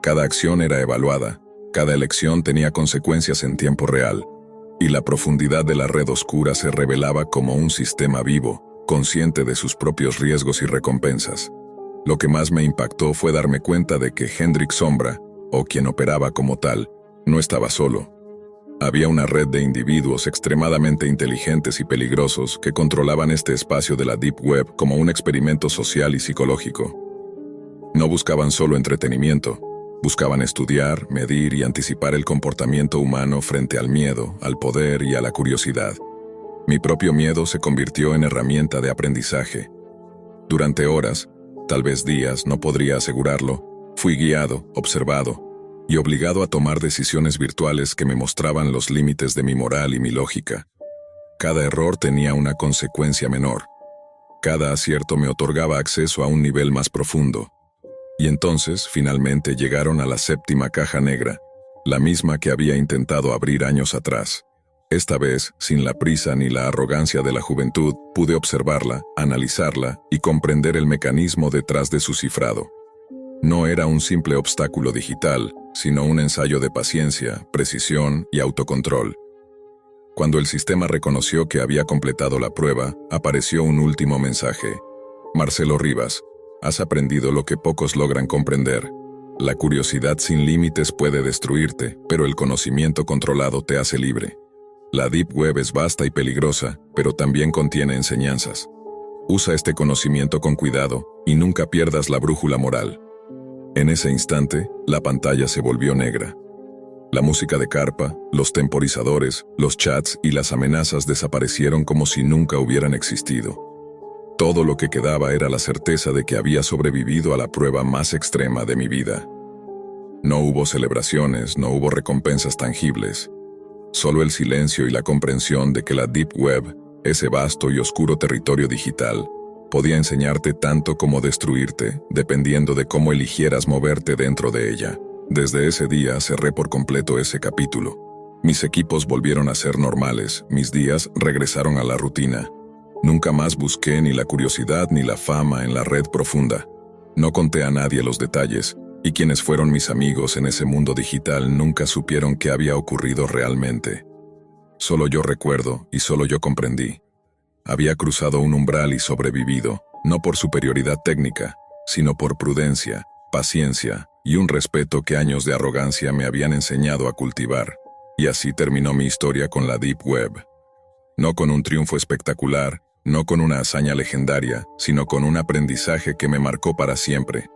Cada acción era evaluada, cada elección tenía consecuencias en tiempo real. Y la profundidad de la red oscura se revelaba como un sistema vivo, consciente de sus propios riesgos y recompensas. Lo que más me impactó fue darme cuenta de que Hendrik Sombra, o quien operaba como tal, no estaba solo. Había una red de individuos extremadamente inteligentes y peligrosos que controlaban este espacio de la Deep Web como un experimento social y psicológico. No buscaban solo entretenimiento, buscaban estudiar, medir y anticipar el comportamiento humano frente al miedo, al poder y a la curiosidad. Mi propio miedo se convirtió en herramienta de aprendizaje. Durante horas, tal vez días, no podría asegurarlo, fui guiado, observado y obligado a tomar decisiones virtuales que me mostraban los límites de mi moral y mi lógica. Cada error tenía una consecuencia menor. Cada acierto me otorgaba acceso a un nivel más profundo. Y entonces, finalmente, llegaron a la séptima caja negra, la misma que había intentado abrir años atrás. Esta vez, sin la prisa ni la arrogancia de la juventud, pude observarla, analizarla y comprender el mecanismo detrás de su cifrado. No era un simple obstáculo digital, sino un ensayo de paciencia, precisión y autocontrol. Cuando el sistema reconoció que había completado la prueba, apareció un último mensaje. Marcelo Rivas, has aprendido lo que pocos logran comprender. La curiosidad sin límites puede destruirte, pero el conocimiento controlado te hace libre. La Deep Web es vasta y peligrosa, pero también contiene enseñanzas. Usa este conocimiento con cuidado y nunca pierdas la brújula moral. En ese instante, la pantalla se volvió negra. La música de carpa, los temporizadores, los chats y las amenazas desaparecieron como si nunca hubieran existido. Todo lo que quedaba era la certeza de que había sobrevivido a la prueba más extrema de mi vida. No hubo celebraciones, no hubo recompensas tangibles. Solo el silencio y la comprensión de que la Deep Web, ese vasto y oscuro territorio digital, podía enseñarte tanto como destruirte, dependiendo de cómo eligieras moverte dentro de ella. Desde ese día cerré por completo ese capítulo. Mis equipos volvieron a ser normales, mis días regresaron a la rutina. Nunca más busqué ni la curiosidad ni la fama en la red profunda. No conté a nadie los detalles, y quienes fueron mis amigos en ese mundo digital nunca supieron qué había ocurrido realmente. Solo yo recuerdo y solo yo comprendí. Había cruzado un umbral y sobrevivido, no por superioridad técnica, sino por prudencia, paciencia y un respeto que años de arrogancia me habían enseñado a cultivar. Y así terminó mi historia con la Deep Web. No con un triunfo espectacular, no con una hazaña legendaria, sino con un aprendizaje que me marcó para siempre.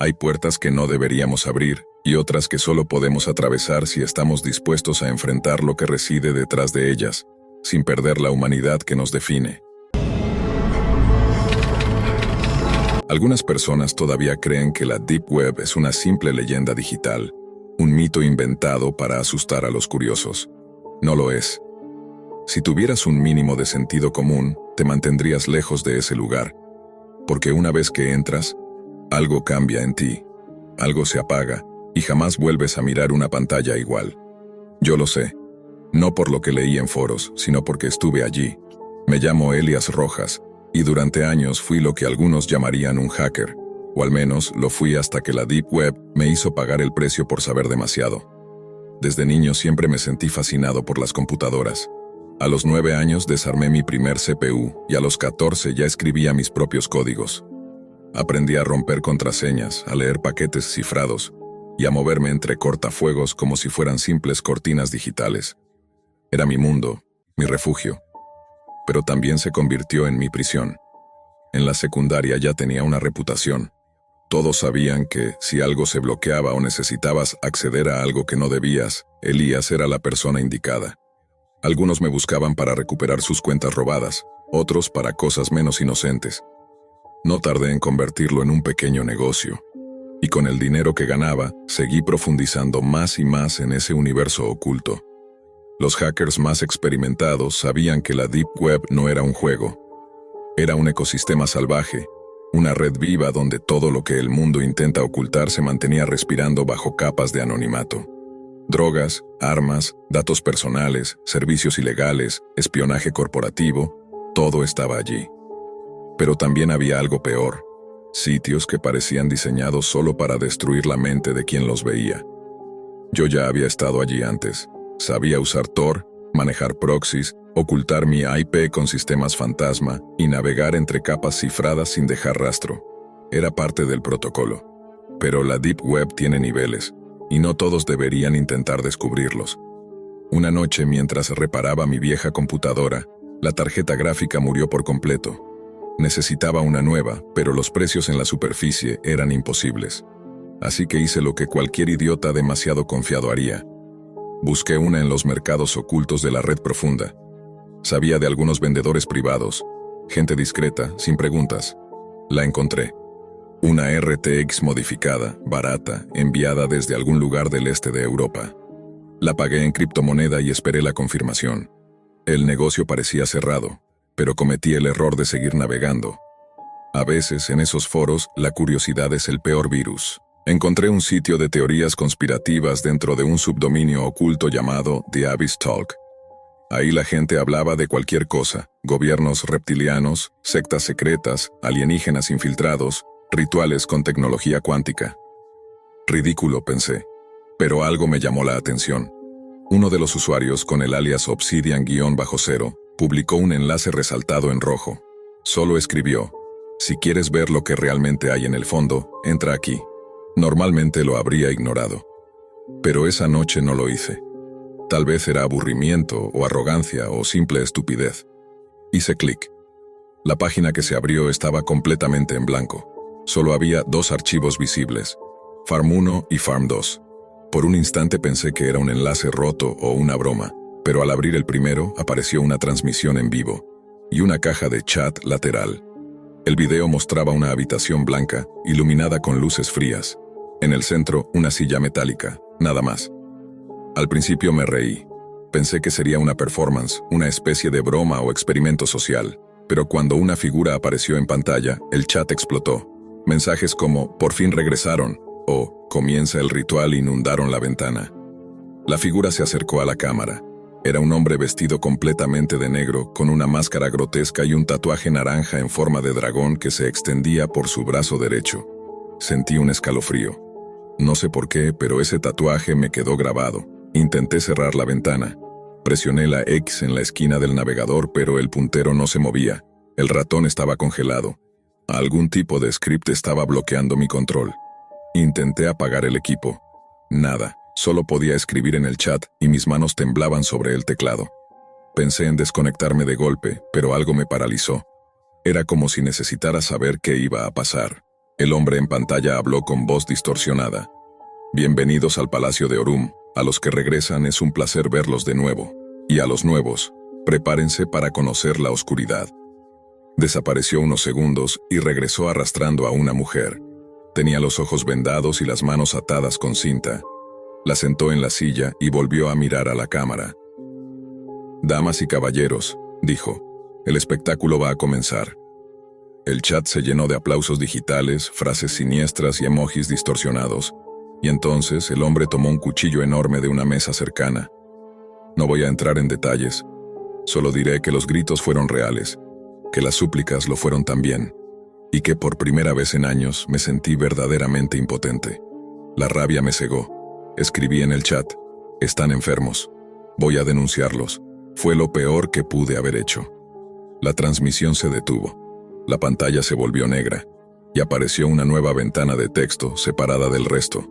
Hay puertas que no deberíamos abrir, y otras que solo podemos atravesar si estamos dispuestos a enfrentar lo que reside detrás de ellas, sin perder la humanidad que nos define. Algunas personas todavía creen que la Deep Web es una simple leyenda digital, un mito inventado para asustar a los curiosos. No lo es. Si tuvieras un mínimo de sentido común, te mantendrías lejos de ese lugar, porque una vez que entras, algo cambia en ti, algo se apaga, y jamás vuelves a mirar una pantalla igual. Yo lo sé, no por lo que leí en foros, sino porque estuve allí. Me llamo Elias Rojas, y durante años fui lo que algunos llamarían un hacker, o al menos lo fui hasta que la Deep Web me hizo pagar el precio por saber demasiado. Desde niño siempre me sentí fascinado por las computadoras. A los 9 años desarmé mi primer CPU, y a los 14 ya escribía mis propios códigos. Aprendí a romper contraseñas, a leer paquetes cifrados, y a moverme entre cortafuegos como si fueran simples cortinas digitales. Era mi mundo, mi refugio, pero también se convirtió en mi prisión. En la secundaria ya tenía una reputación. Todos sabían que, si algo se bloqueaba o necesitabas acceder a algo que no debías, Elías era la persona indicada. Algunos me buscaban para recuperar sus cuentas robadas, otros para cosas menos inocentes. No tardé en convertirlo en un pequeño negocio, y con el dinero que ganaba, seguí profundizando más y más en ese universo oculto. Los hackers más experimentados sabían que la Deep Web no era un juego. Era un ecosistema salvaje, una red viva donde todo lo que el mundo intenta ocultar se mantenía respirando bajo capas de anonimato. Drogas, armas, datos personales, servicios ilegales, espionaje corporativo, todo estaba allí. Pero también había algo peor, sitios que parecían diseñados solo para destruir la mente de quien los veía. Yo ya había estado allí antes. Sabía usar Tor, manejar proxies, ocultar mi IP con sistemas fantasma y navegar entre capas cifradas sin dejar rastro. Era parte del protocolo. Pero la Deep Web tiene niveles, y no todos deberían intentar descubrirlos. Una noche, mientras reparaba mi vieja computadora, la tarjeta gráfica murió por completo. Necesitaba una nueva, pero los precios en la superficie eran imposibles. Así que hice lo que cualquier idiota demasiado confiado haría. Busqué una en los mercados ocultos de la red profunda. Sabía de algunos vendedores privados, gente discreta, sin preguntas. La encontré. Una RTX modificada, barata, enviada desde algún lugar del este de Europa. La pagué en criptomoneda y esperé la confirmación. El negocio parecía cerrado, pero cometí el error de seguir navegando. A veces, en esos foros, la curiosidad es el peor virus. Encontré un sitio de teorías conspirativas dentro de un subdominio oculto llamado The Abyss Talk. Ahí la gente hablaba de cualquier cosa: gobiernos reptilianos, sectas secretas, alienígenas infiltrados, rituales con tecnología cuántica. Ridículo, pensé. Pero algo me llamó la atención. Uno de los usuarios, con el alias Obsidian_0, publicó un enlace resaltado en rojo. Solo escribió: si quieres ver lo que realmente hay en el fondo, entra aquí. Normalmente lo habría ignorado. Pero esa noche no lo hice. Tal vez era aburrimiento o arrogancia o simple estupidez. Hice clic. La página que se abrió estaba completamente en blanco. Solo había dos archivos visibles: Farm 1 y Farm 2. Por un instante pensé que era un enlace roto o una broma, pero al abrir el primero apareció una transmisión en vivo y una caja de chat lateral. El video mostraba una habitación blanca, iluminada con luces frías. En el centro, una silla metálica, nada más. Al principio me reí. Pensé que sería una performance, una especie de broma o experimento social, pero cuando una figura apareció en pantalla, el chat explotó. Mensajes como «por fin regresaron» o «comienza el ritual» inundaron la ventana. La figura se acercó a la cámara. Era un hombre vestido completamente de negro, con una máscara grotesca y un tatuaje naranja en forma de dragón que se extendía por su brazo derecho. Sentí un escalofrío. No sé por qué, pero ese tatuaje me quedó grabado. Intenté cerrar la ventana. Presioné la X en la esquina del navegador, pero el puntero no se movía. El ratón estaba congelado. Algún tipo de script estaba bloqueando mi control. Intenté apagar el equipo. Nada. Solo podía escribir en el chat y mis manos temblaban sobre el teclado. Pensé en desconectarme de golpe, pero algo me paralizó. Era como si necesitara saber qué iba a pasar. El hombre en pantalla habló con voz distorsionada. Bienvenidos al Palacio de Orum. A los que regresan es un placer verlos de nuevo. Y a los nuevos, prepárense para conocer la oscuridad. Desapareció unos segundos y regresó arrastrando a una mujer. Tenía los ojos vendados y las manos atadas con cinta. La sentó en la silla y volvió a mirar a la cámara. «Damas y caballeros», dijo, «el espectáculo va a comenzar». El chat se llenó de aplausos digitales, frases siniestras y emojis distorsionados, y entonces el hombre tomó un cuchillo enorme de una mesa cercana. No voy a entrar en detalles, solo diré que los gritos fueron reales, que las súplicas lo fueron también, y que por primera vez en años me sentí verdaderamente impotente. La rabia me cegó. Escribí en el chat: «Están enfermos. Voy a denunciarlos». Fue lo peor que pude haber hecho. La transmisión se detuvo. La pantalla se volvió negra y apareció una nueva ventana de texto separada del resto.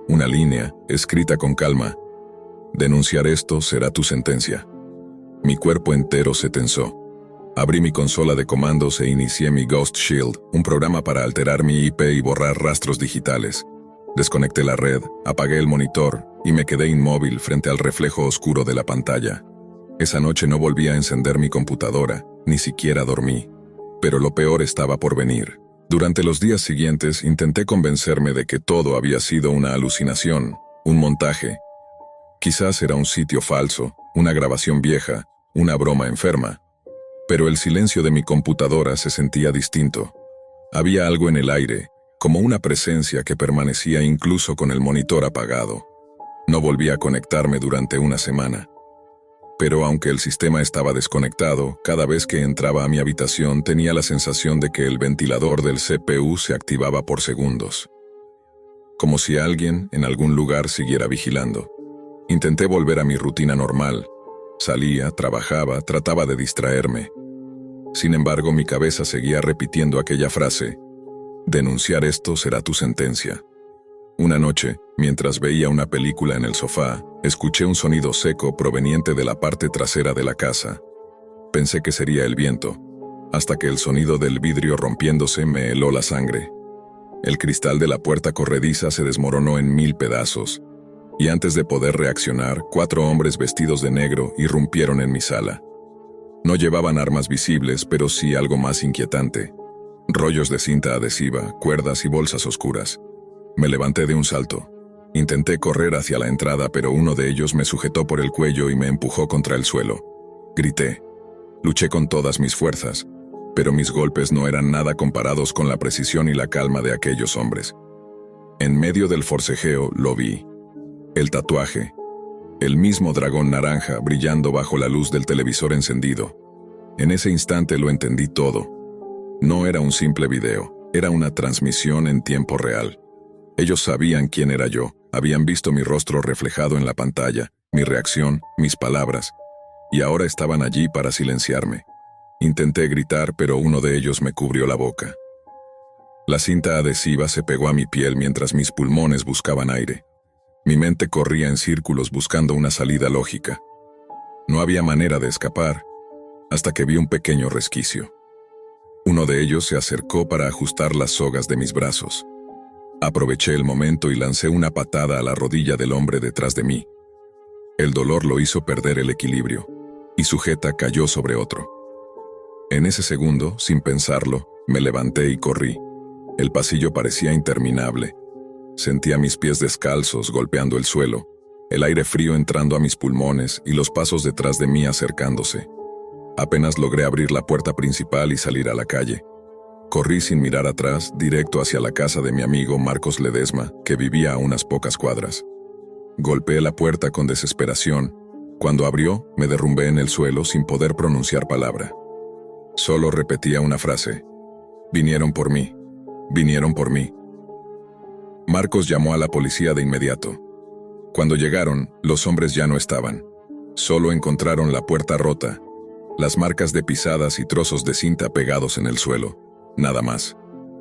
Una línea, escrita con calma: «Denunciar esto será tu sentencia». Mi cuerpo entero se tensó. Abrí mi consola de comandos e inicié mi Ghost Shield, un programa para alterar mi IP y borrar rastros digitales. Desconecté la red, apagué el monitor y me quedé inmóvil frente al reflejo oscuro de la pantalla. Esa noche no volví a encender mi computadora, ni siquiera dormí. Pero lo peor estaba por venir. Durante los días siguientes intenté convencerme de que todo había sido una alucinación, un montaje. Quizás era un sitio falso, una grabación vieja, una broma enferma. Pero el silencio de mi computadora se sentía distinto. Había algo en el aire, como una presencia que permanecía incluso con el monitor apagado. No volví a conectarme durante una semana. Pero aunque el sistema estaba desconectado, cada vez que entraba a mi habitación tenía la sensación de que el ventilador del CPU se activaba por segundos. Como si alguien, en algún lugar, siguiera vigilando. Intenté volver a mi rutina normal. Salía, trabajaba, trataba de distraerme. Sin embargo, mi cabeza seguía repitiendo aquella frase: «Denunciar esto será tu sentencia». Una noche, mientras veía una película en el sofá, escuché un sonido seco proveniente de la parte trasera de la casa. Pensé que sería el viento, hasta que el sonido del vidrio rompiéndose me heló la sangre. El cristal de la puerta corrediza se desmoronó en 1000 pedazos, y antes de poder reaccionar, 4 hombres vestidos de negro irrumpieron en mi sala. No llevaban armas visibles, pero sí algo más inquietante: rollos de cinta adhesiva, cuerdas y bolsas oscuras. Me levanté de un salto. Intenté correr hacia la entrada, pero uno de ellos me sujetó por el cuello y me empujó contra el suelo. Grité. Luché con todas mis fuerzas, pero mis golpes no eran nada comparados con la precisión y la calma de aquellos hombres. En medio del forcejeo lo vi. El tatuaje. El mismo dragón naranja brillando bajo la luz del televisor encendido. En ese instante lo entendí todo. No era un simple video, era una transmisión en tiempo real. Ellos sabían quién era yo, habían visto mi rostro reflejado en la pantalla, mi reacción, mis palabras, y ahora estaban allí para silenciarme. Intenté gritar, pero uno de ellos me cubrió la boca. La cinta adhesiva se pegó a mi piel mientras mis pulmones buscaban aire. Mi mente corría en círculos buscando una salida lógica. No había manera de escapar, hasta que vi un pequeño resquicio. Uno de ellos se acercó para ajustar las sogas de mis brazos. Aproveché el momento y lancé una patada a la rodilla del hombre detrás de mí. El dolor lo hizo perder el equilibrio, y su jeta cayó sobre otro. En ese segundo, sin pensarlo, me levanté y corrí. El pasillo parecía interminable. Sentía mis pies descalzos golpeando el suelo, el aire frío entrando a mis pulmones y los pasos detrás de mí acercándose. Apenas logré abrir la puerta principal y salir a la calle. Corrí sin mirar atrás, directo hacia la casa de mi amigo Marcos Ledesma, que vivía a unas pocas cuadras. Golpeé la puerta con desesperación. Cuando abrió, me derrumbé en el suelo sin poder pronunciar palabra. Solo repetía una frase: «Vinieron por mí, vinieron por mí». Marcos llamó a la policía de inmediato. Cuando llegaron, los hombres ya no estaban. Solo encontraron la puerta rota, las marcas de pisadas y trozos de cinta pegados en el suelo. Nada más.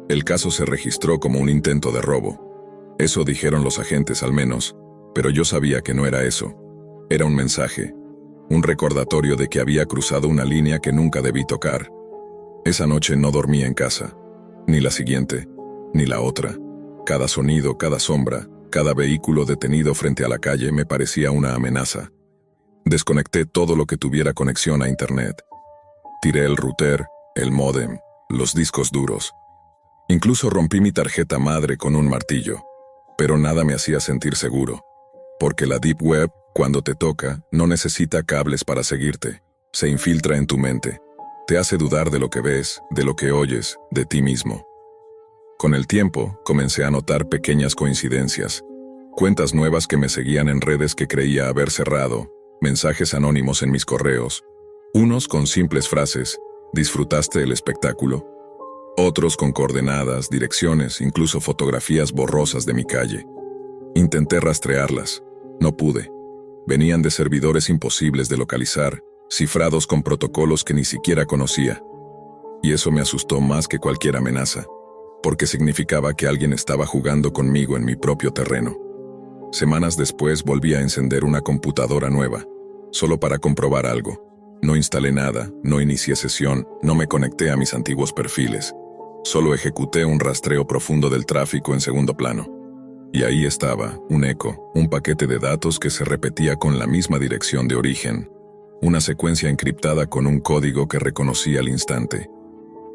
El caso se registró como un intento de robo. Eso dijeron los agentes al menos, pero yo sabía que no era eso. Era un mensaje, un recordatorio de que había cruzado una línea que nunca debí tocar. Esa noche no dormí en casa, ni la siguiente, ni la otra. Cada sonido, cada sombra, cada vehículo detenido frente a la calle me parecía una amenaza. Desconecté todo lo que tuviera conexión a Internet. Tiré el router, el módem, los discos duros. Incluso rompí mi tarjeta madre con un martillo. Pero nada me hacía sentir seguro. Porque la Deep Web, cuando te toca, no necesita cables para seguirte. Se infiltra en tu mente. Te hace dudar de lo que ves, de lo que oyes, de ti mismo. Con el tiempo, comencé a notar pequeñas coincidencias. Cuentas nuevas que me seguían en redes que creía haber cerrado, mensajes anónimos en mis correos, unos con simples frases: ¿disfrutaste el espectáculo? Otros con coordenadas, direcciones, incluso fotografías borrosas de mi calle. Intenté rastrearlas. No pude. Venían de servidores imposibles de localizar, cifrados con protocolos que ni siquiera conocía. Y eso me asustó más que cualquier amenaza, porque significaba que alguien estaba jugando conmigo en mi propio terreno. Semanas después volví a encender una computadora nueva, solo para comprobar algo. No instalé nada, no inicié sesión, no me conecté a mis antiguos perfiles. Solo ejecuté un rastreo profundo del tráfico en segundo plano. Y ahí estaba, un eco, un paquete de datos que se repetía con la misma dirección de origen. Una secuencia encriptada con un código que reconocí al instante.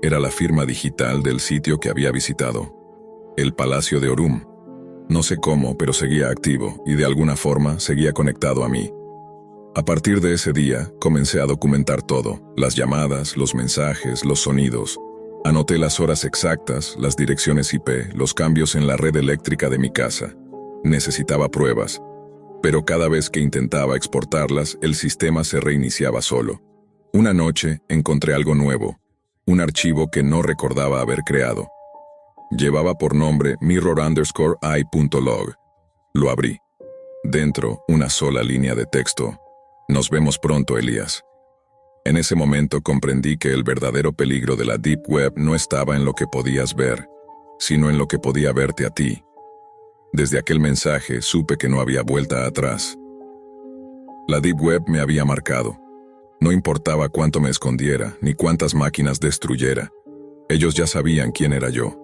Era la firma digital del sitio que había visitado. El Palacio de Orum. No sé cómo, pero seguía activo y de alguna forma seguía conectado a mí. A partir de ese día, comencé a documentar todo: las llamadas, los mensajes, los sonidos. Anoté las horas exactas, las direcciones IP, los cambios en la red eléctrica de mi casa. Necesitaba pruebas, pero cada vez que intentaba exportarlas, el sistema se reiniciaba solo. Una noche, encontré algo nuevo, un archivo que no recordaba haber creado. Llevaba por nombre mirror_i.log. Lo abrí. Dentro, una sola línea de texto: «Nos vemos pronto, Elías». En ese momento comprendí que el verdadero peligro de la Deep Web no estaba en lo que podías ver, sino en lo que podía verte a ti. Desde aquel mensaje supe que no había vuelta atrás. La Deep Web me había marcado. No importaba cuánto me escondiera, ni cuántas máquinas destruyera. Ellos ya sabían quién era yo.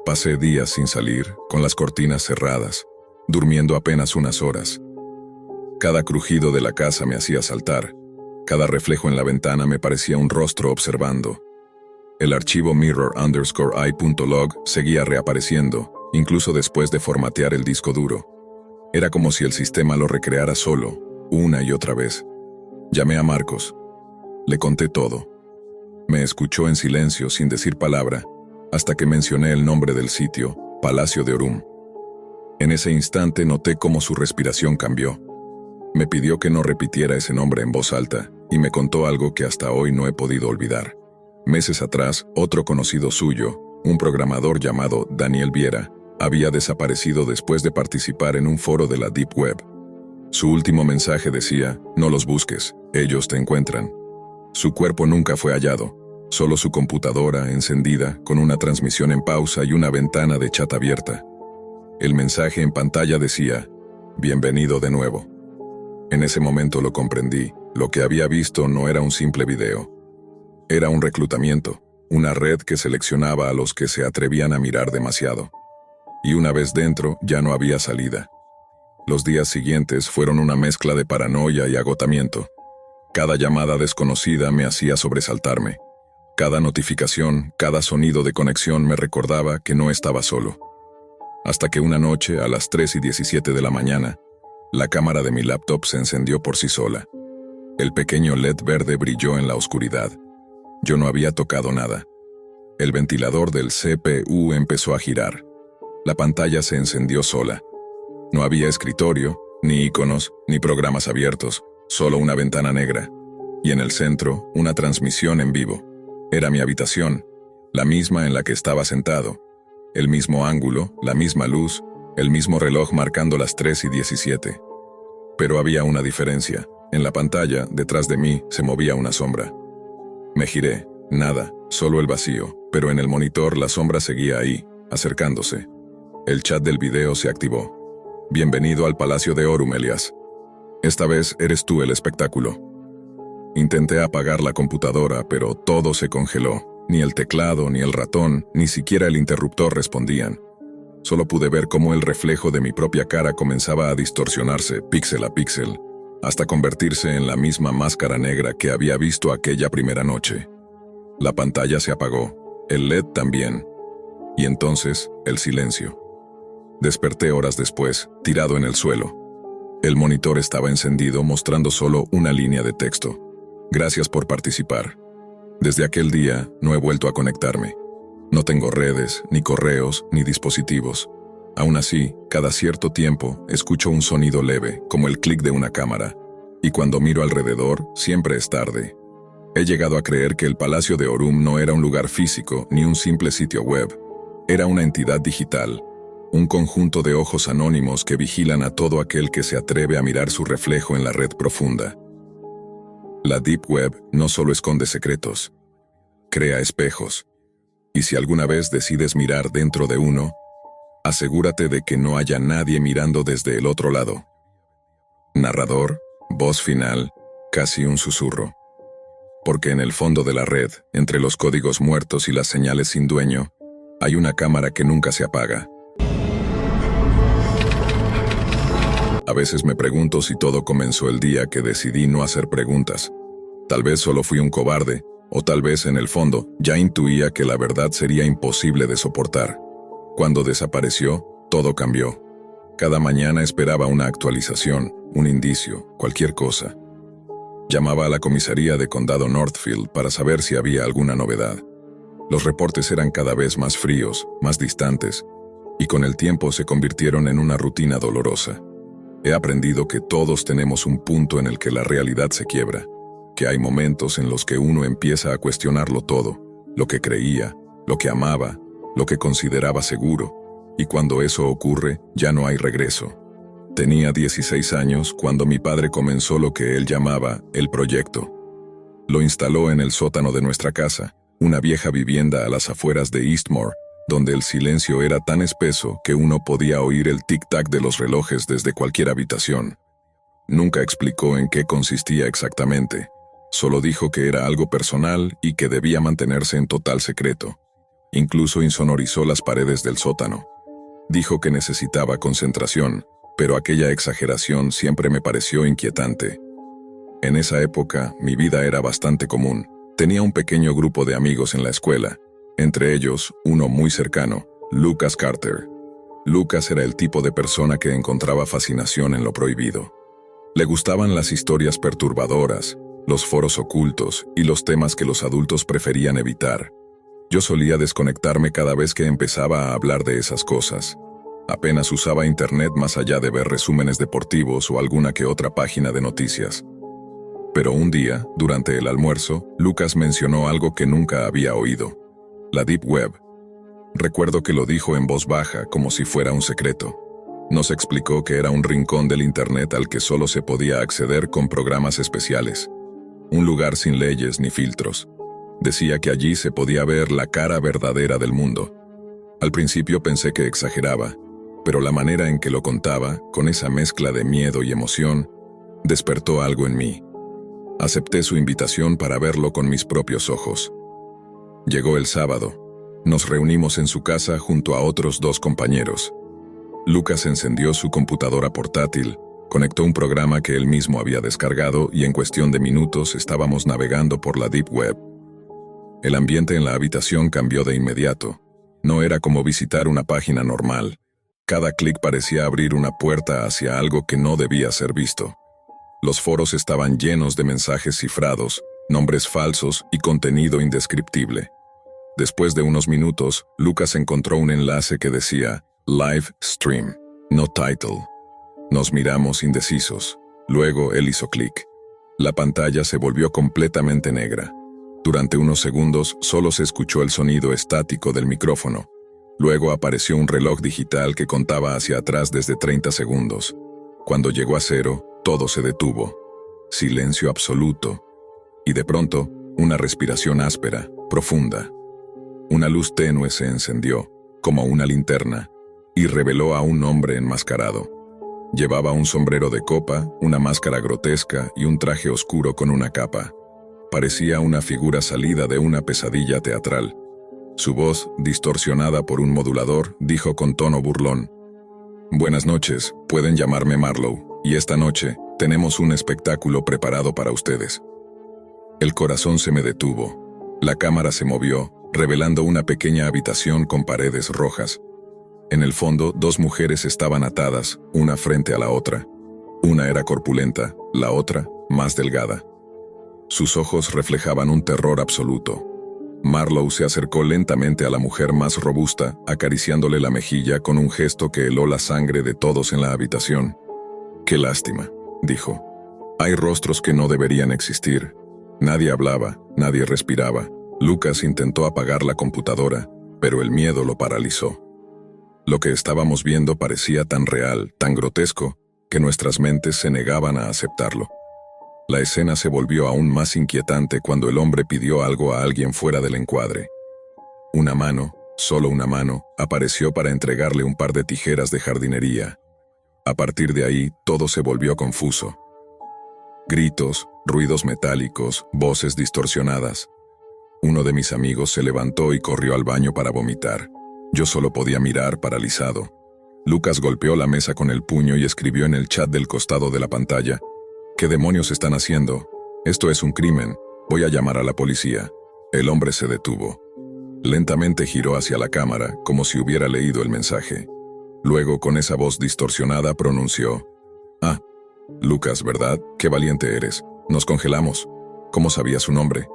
Pasé días sin salir, con las cortinas cerradas, durmiendo apenas unas horas. Cada crujido de la casa me hacía saltar. Cada reflejo en la ventana me parecía un rostro observando. El archivo mirror_i.log seguía reapareciendo, incluso después de formatear el disco duro. Era como si el sistema lo recreara solo, una y otra vez. Llamé a Marcos. Le conté todo. Me escuchó en silencio, sin decir palabra, hasta que mencioné el nombre del sitio, Palacio de Orún. En ese instante noté cómo su respiración cambió. Me pidió que no repitiera ese nombre en voz alta, y me contó algo que hasta hoy no he podido olvidar. Meses atrás, otro conocido suyo, un programador llamado Daniel Viera, había desaparecido después de participar en un foro de la Deep Web. Su último mensaje decía: no los busques, ellos te encuentran. Su cuerpo nunca fue hallado, solo su computadora encendida, con una transmisión en pausa y una ventana de chat abierta. El mensaje en pantalla decía: bienvenido de nuevo. En ese momento lo comprendí. Lo que había visto no era un simple video. Era un reclutamiento, una red que seleccionaba a los que se atrevían a mirar demasiado. Y una vez dentro, ya no había salida. Los días siguientes fueron una mezcla de paranoia y agotamiento. Cada llamada desconocida me hacía sobresaltarme. Cada notificación, cada sonido de conexión me recordaba que no estaba solo. Hasta que una noche, a las 3:17 de la mañana, la cámara de mi laptop se encendió por sí sola. El pequeño LED verde brilló en la oscuridad. Yo no había tocado nada. El ventilador del CPU empezó a girar. La pantalla se encendió sola. No había escritorio, ni iconos, ni programas abiertos, solo una ventana negra. Y en el centro, una transmisión en vivo. Era mi habitación, la misma en la que estaba sentado. El mismo ángulo, la misma luz, el mismo reloj marcando las 3:17. Pero había una diferencia. En la pantalla, detrás de mí, se movía una sombra. Me giré. Nada, solo el vacío, pero en el monitor la sombra seguía ahí, acercándose. El chat del video se activó. Bienvenido al Palacio de Orún, Elias. Esta vez eres tú el espectáculo. Intenté apagar la computadora, pero todo se congeló. Ni el teclado, ni el ratón, ni siquiera el interruptor respondían. Solo pude ver cómo el reflejo de mi propia cara comenzaba a distorsionarse, píxel a píxel, hasta convertirse en la misma máscara negra que había visto aquella primera noche. La pantalla se apagó, el LED también, y entonces el silencio. Desperté horas después, tirado en el suelo. El monitor estaba encendido, mostrando solo una línea de texto. Gracias por participar. Desde aquel día no he vuelto a conectarme. No tengo redes, ni correos, ni dispositivos. Aún así, cada cierto tiempo escucho un sonido leve, como el clic de una cámara. Y cuando miro alrededor, siempre es tarde. He llegado a creer que el Palacio de Orún no era un lugar físico ni un simple sitio web. Era una entidad digital, un conjunto de ojos anónimos que vigilan a todo aquel que se atreve a mirar su reflejo en la red profunda. La Deep Web no solo esconde secretos, crea espejos. Y si alguna vez decides mirar dentro de uno, asegúrate de que no haya nadie mirando desde el otro lado. Narrador, voz final, casi un susurro. Porque en el fondo de la red, entre los códigos muertos y las señales sin dueño, hay una cámara que nunca se apaga. A veces me pregunto si todo comenzó el día que decidí no hacer preguntas. Tal vez solo fui un cobarde, o tal vez en el fondo ya intuía que la verdad sería imposible de soportar. Cuando desapareció, todo cambió. Cada mañana esperaba una actualización, un indicio, cualquier cosa. Llamaba a la comisaría de condado Northfield para saber si había alguna novedad. Los reportes eran cada vez más fríos, más distantes, y con el tiempo se convirtieron en una rutina dolorosa. He aprendido que todos tenemos un punto en el que la realidad se quiebra, que hay momentos en los que uno empieza a cuestionarlo todo, lo que creía, lo que amaba, lo que consideraba seguro, y cuando eso ocurre, ya no hay regreso. Tenía 16 años cuando mi padre comenzó lo que él llamaba el proyecto. Lo instaló en el sótano de nuestra casa, una vieja vivienda a las afueras de Eastmore, donde el silencio era tan espeso que uno podía oír el tic-tac de los relojes desde cualquier habitación. Nunca explicó en qué consistía exactamente, solo dijo que era algo personal y que debía mantenerse en total secreto. Incluso insonorizó las paredes del sótano. Dijo que necesitaba concentración, pero aquella exageración siempre me pareció inquietante. En esa época, mi vida era bastante común. Tenía un pequeño grupo de amigos en la escuela, entre ellos, uno muy cercano, Lucas Carter. Lucas era el tipo de persona que encontraba fascinación en lo prohibido. Le gustaban las historias perturbadoras, los foros ocultos y los temas que los adultos preferían evitar. Yo solía desconectarme cada vez que empezaba a hablar de esas cosas. Apenas usaba internet más allá de ver resúmenes deportivos o alguna que otra página de noticias. Pero un día, durante el almuerzo, Lucas mencionó algo que nunca había oído: la Deep Web. Recuerdo que lo dijo en voz baja, como si fuera un secreto. Nos explicó que era un rincón del internet al que solo se podía acceder con programas especiales. Un lugar sin leyes ni filtros. Decía que allí se podía ver la cara verdadera del mundo. Al principio pensé que exageraba, pero la manera en que lo contaba, con esa mezcla de miedo y emoción, despertó algo en mí. Acepté su invitación para verlo con mis propios ojos. Llegó el sábado. Nos reunimos en su casa junto a otros 2 compañeros. Lucas encendió su computadora portátil, conectó un programa que él mismo había descargado y en cuestión de minutos estábamos navegando por la Deep Web. El ambiente en la habitación cambió de inmediato. No era como visitar una página normal. Cada clic parecía abrir una puerta hacia algo que no debía ser visto. Los foros estaban llenos de mensajes cifrados, nombres falsos y contenido indescriptible. Después de unos minutos, Lucas encontró un enlace que decía Live Stream, no title. Nos miramos indecisos. Luego él hizo clic. La pantalla se volvió completamente negra. Durante unos segundos solo se escuchó el sonido estático del micrófono. Luego apareció un reloj digital que contaba hacia atrás desde 30 segundos. Cuando llegó a 0, todo se detuvo. Silencio absoluto. Y de pronto, una respiración áspera, profunda. Una luz tenue se encendió, como una linterna, y reveló a un hombre enmascarado. Llevaba un sombrero de copa, una máscara grotesca y un traje oscuro con una capa. Parecía una figura salida de una pesadilla teatral. Su voz, distorsionada por un modulador, dijo con tono burlón: «Buenas noches, pueden llamarme Marlowe, y esta noche tenemos un espectáculo preparado para ustedes». El corazón se me detuvo. La cámara se movió, revelando una pequeña habitación con paredes rojas. En el fondo, 2 mujeres estaban atadas, una frente a la otra. Una era corpulenta, la otra, más delgada. Sus ojos reflejaban un terror absoluto. Marlowe se acercó lentamente a la mujer más robusta, acariciándole la mejilla con un gesto que heló la sangre de todos en la habitación. «Qué lástima», dijo. «Hay rostros que no deberían existir». Nadie hablaba, nadie respiraba. Lucas intentó apagar la computadora, pero el miedo lo paralizó. Lo que estábamos viendo parecía tan real, tan grotesco, que nuestras mentes se negaban a aceptarlo. La escena se volvió aún más inquietante cuando el hombre pidió algo a alguien fuera del encuadre. Una mano, solo una mano, apareció para entregarle un par de tijeras de jardinería. A partir de ahí, todo se volvió confuso. Gritos, ruidos metálicos, voces distorsionadas. Uno de mis amigos se levantó y corrió al baño para vomitar. Yo solo podía mirar, paralizado. Lucas golpeó la mesa con el puño y escribió en el chat del costado de la pantalla: «¿Qué demonios están haciendo? Esto es un crimen. Voy a llamar a la policía». El hombre se detuvo. Lentamente giró hacia la cámara, como si hubiera leído el mensaje. Luego, con esa voz distorsionada, pronunció: «Ah, Lucas, ¿verdad? Qué valiente eres. Nos congelamos. ¿Cómo sabía su nombre?»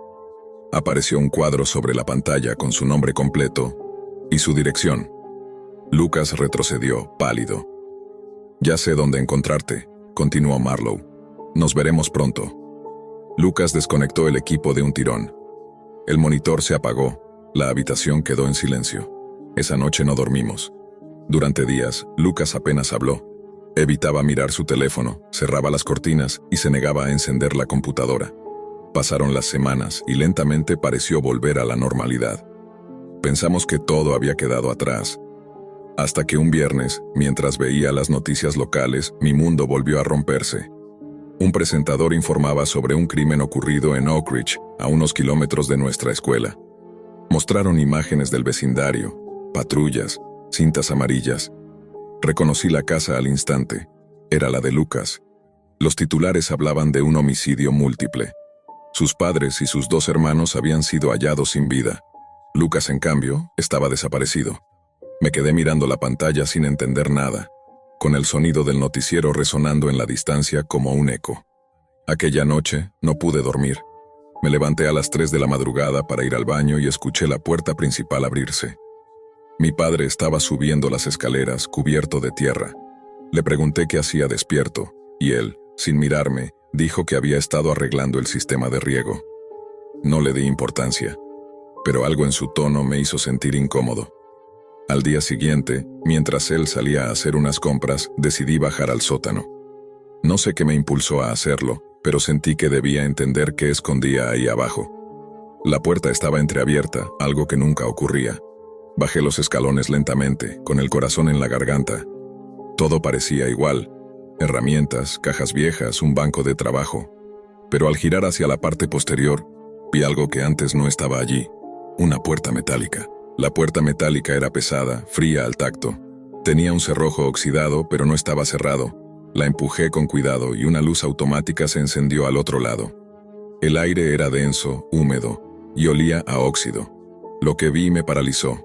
Apareció un cuadro sobre la pantalla con su nombre completo y su dirección. Lucas retrocedió, pálido. «Ya sé dónde encontrarte», continuó Marlowe. «Nos veremos pronto». Lucas desconectó el equipo de un tirón. El monitor se apagó. La habitación quedó en silencio. Esa noche no dormimos. Durante días, Lucas apenas habló. Evitaba mirar su teléfono, cerraba las cortinas y se negaba a encender la computadora. Pasaron las semanas y lentamente pareció volver a la normalidad. Pensamos que todo había quedado atrás. Hasta que un viernes, mientras veía las noticias locales, mi mundo volvió a romperse. Un presentador informaba sobre un crimen ocurrido en Oak Ridge, a unos kilómetros de nuestra escuela. Mostraron imágenes del vecindario, patrullas, cintas amarillas. Reconocí la casa al instante. Era la de Lucas. Los titulares hablaban de un homicidio múltiple. Sus padres y sus 2 hermanos habían sido hallados sin vida. Lucas, en cambio, estaba desaparecido. Me quedé mirando la pantalla sin entender nada, con el sonido del noticiero resonando en la distancia como un eco. Aquella noche no pude dormir. Me levanté a las 3 de la madrugada para ir al baño y escuché la puerta principal abrirse. Mi padre estaba subiendo las escaleras, cubierto de tierra. Le pregunté qué hacía despierto, y él, sin mirarme, dijo que había estado arreglando el sistema de riego. No le di importancia, pero algo en su tono me hizo sentir incómodo. Al día siguiente, mientras él salía a hacer unas compras, decidí bajar al sótano. No sé qué me impulsó a hacerlo, pero sentí que debía entender qué escondía ahí abajo. La puerta estaba entreabierta, algo que nunca ocurría. Bajé los escalones lentamente, con el corazón en la garganta. Todo parecía igual: herramientas, cajas viejas, un banco de trabajo. Pero al girar hacia la parte posterior, vi algo que antes no estaba allí: una puerta metálica. La puerta metálica era pesada, fría al tacto. Tenía un cerrojo oxidado, pero no estaba cerrado. La empujé con cuidado y una luz automática se encendió al otro lado. El aire era denso, húmedo, y olía a óxido. Lo que vi me paralizó.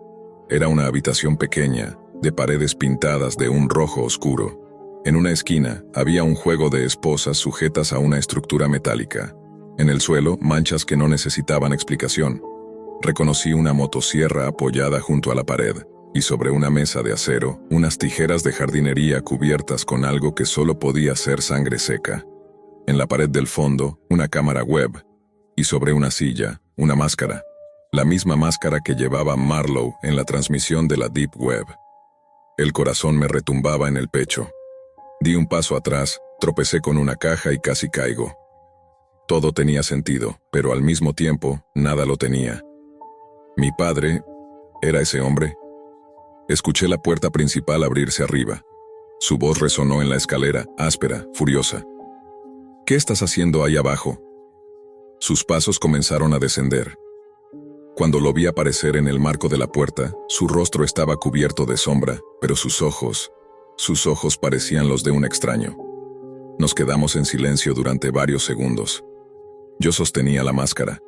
Era una habitación pequeña, de paredes pintadas de un rojo oscuro. En una esquina había un juego de esposas sujetas a una estructura metálica. En el suelo, manchas que no necesitaban explicación. Reconocí una motosierra apoyada junto a la pared, y sobre una mesa de acero, unas tijeras de jardinería cubiertas con algo que solo podía ser sangre seca. En la pared del fondo, una cámara web, y sobre una silla, una máscara. La misma máscara que llevaba Marlowe en la transmisión de la Deep Web. El corazón me retumbaba en el pecho. Di un paso atrás, tropecé con una caja y casi caigo. Todo tenía sentido, pero al mismo tiempo, nada lo tenía. Mi padre, ¿era ese hombre? Escuché la puerta principal abrirse arriba. Su voz resonó en la escalera, áspera, furiosa. ¿Qué estás haciendo ahí abajo? Sus pasos comenzaron a descender. Cuando lo vi aparecer en el marco de la puerta, su rostro estaba cubierto de sombra, pero sus ojos parecían los de un extraño. Nos quedamos en silencio durante varios segundos. Yo sostenía la máscara.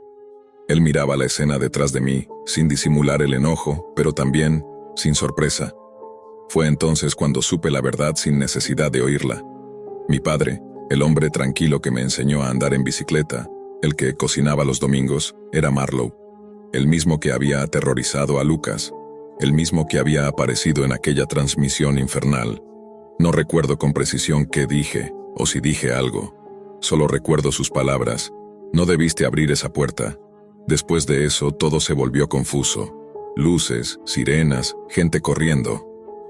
Él miraba la escena detrás de mí, sin disimular el enojo, pero también sin sorpresa. Fue entonces cuando supe la verdad sin necesidad de oírla. Mi padre, el hombre tranquilo que me enseñó a andar en bicicleta, el que cocinaba los domingos, era Marlowe. El mismo que había aterrorizado a Lucas, el mismo que había aparecido en aquella transmisión infernal. No recuerdo con precisión qué dije, o si dije algo. Solo recuerdo sus palabras: no debiste abrir esa puerta. Después de eso, todo se volvió confuso. Luces, sirenas, gente corriendo.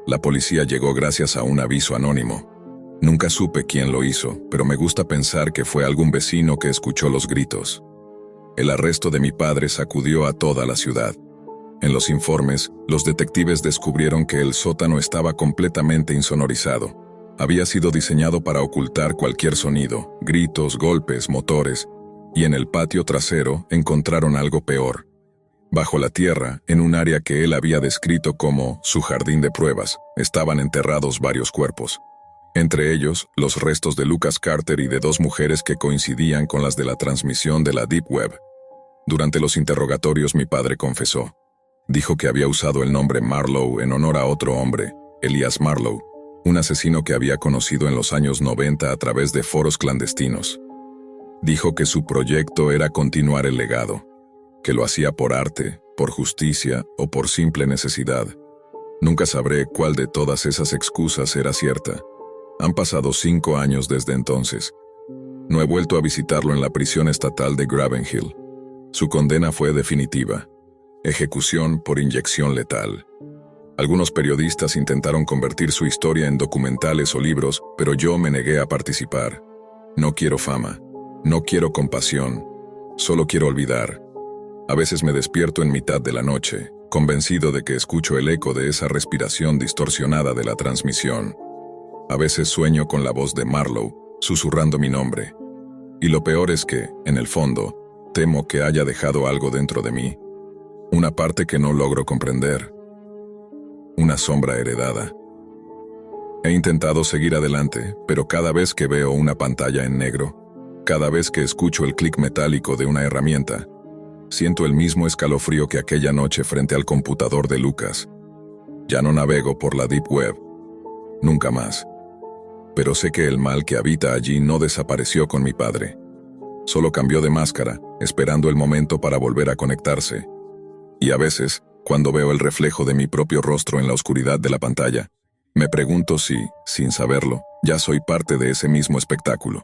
La policía llegó gracias a un aviso anónimo. Nunca supe quién lo hizo, pero me gusta pensar que fue algún vecino que escuchó los gritos. El arresto de mi padre sacudió a toda la ciudad. En los informes, los detectives descubrieron que el sótano estaba completamente insonorizado. Había sido diseñado para ocultar cualquier sonido: gritos, golpes, motores. Y en el patio trasero encontraron algo peor. Bajo la tierra, en un área que él había descrito como su jardín de pruebas, estaban enterrados varios cuerpos. Entre ellos, los restos de Lucas Carter y de 2 mujeres que coincidían con las de la transmisión de la Deep Web. Durante los interrogatorios mi padre confesó. Dijo que había usado el nombre Marlowe en honor a otro hombre, Elias Marlowe, un asesino que había conocido en los años 90 a través de foros clandestinos. Dijo que su proyecto era continuar el legado, que lo hacía por arte, por justicia o por simple necesidad. Nunca sabré cuál de todas esas excusas era cierta. Han pasado 5 años desde entonces. No he vuelto a visitarlo en la prisión estatal de Graben Hill. Su condena fue definitiva: ejecución por inyección letal. Algunos periodistas intentaron convertir su historia en documentales o libros, pero yo me negué a participar. No quiero fama. No quiero compasión, solo quiero olvidar. A veces me despierto en mitad de la noche, convencido de que escucho el eco de esa respiración distorsionada de la transmisión. A veces sueño con la voz de Marlowe, susurrando mi nombre. Y lo peor es que, en el fondo, temo que haya dejado algo dentro de mí. Una parte que no logro comprender. Una sombra heredada. He intentado seguir adelante, pero cada vez que veo una pantalla en negro, cada vez que escucho el clic metálico de una herramienta, siento el mismo escalofrío que aquella noche frente al computador de Lucas. Ya no navego por la Deep Web. Nunca más. Pero sé que el mal que habita allí no desapareció con mi padre. Solo cambió de máscara, esperando el momento para volver a conectarse. Y a veces, cuando veo el reflejo de mi propio rostro en la oscuridad de la pantalla, me pregunto si, sin saberlo, ya soy parte de ese mismo espectáculo.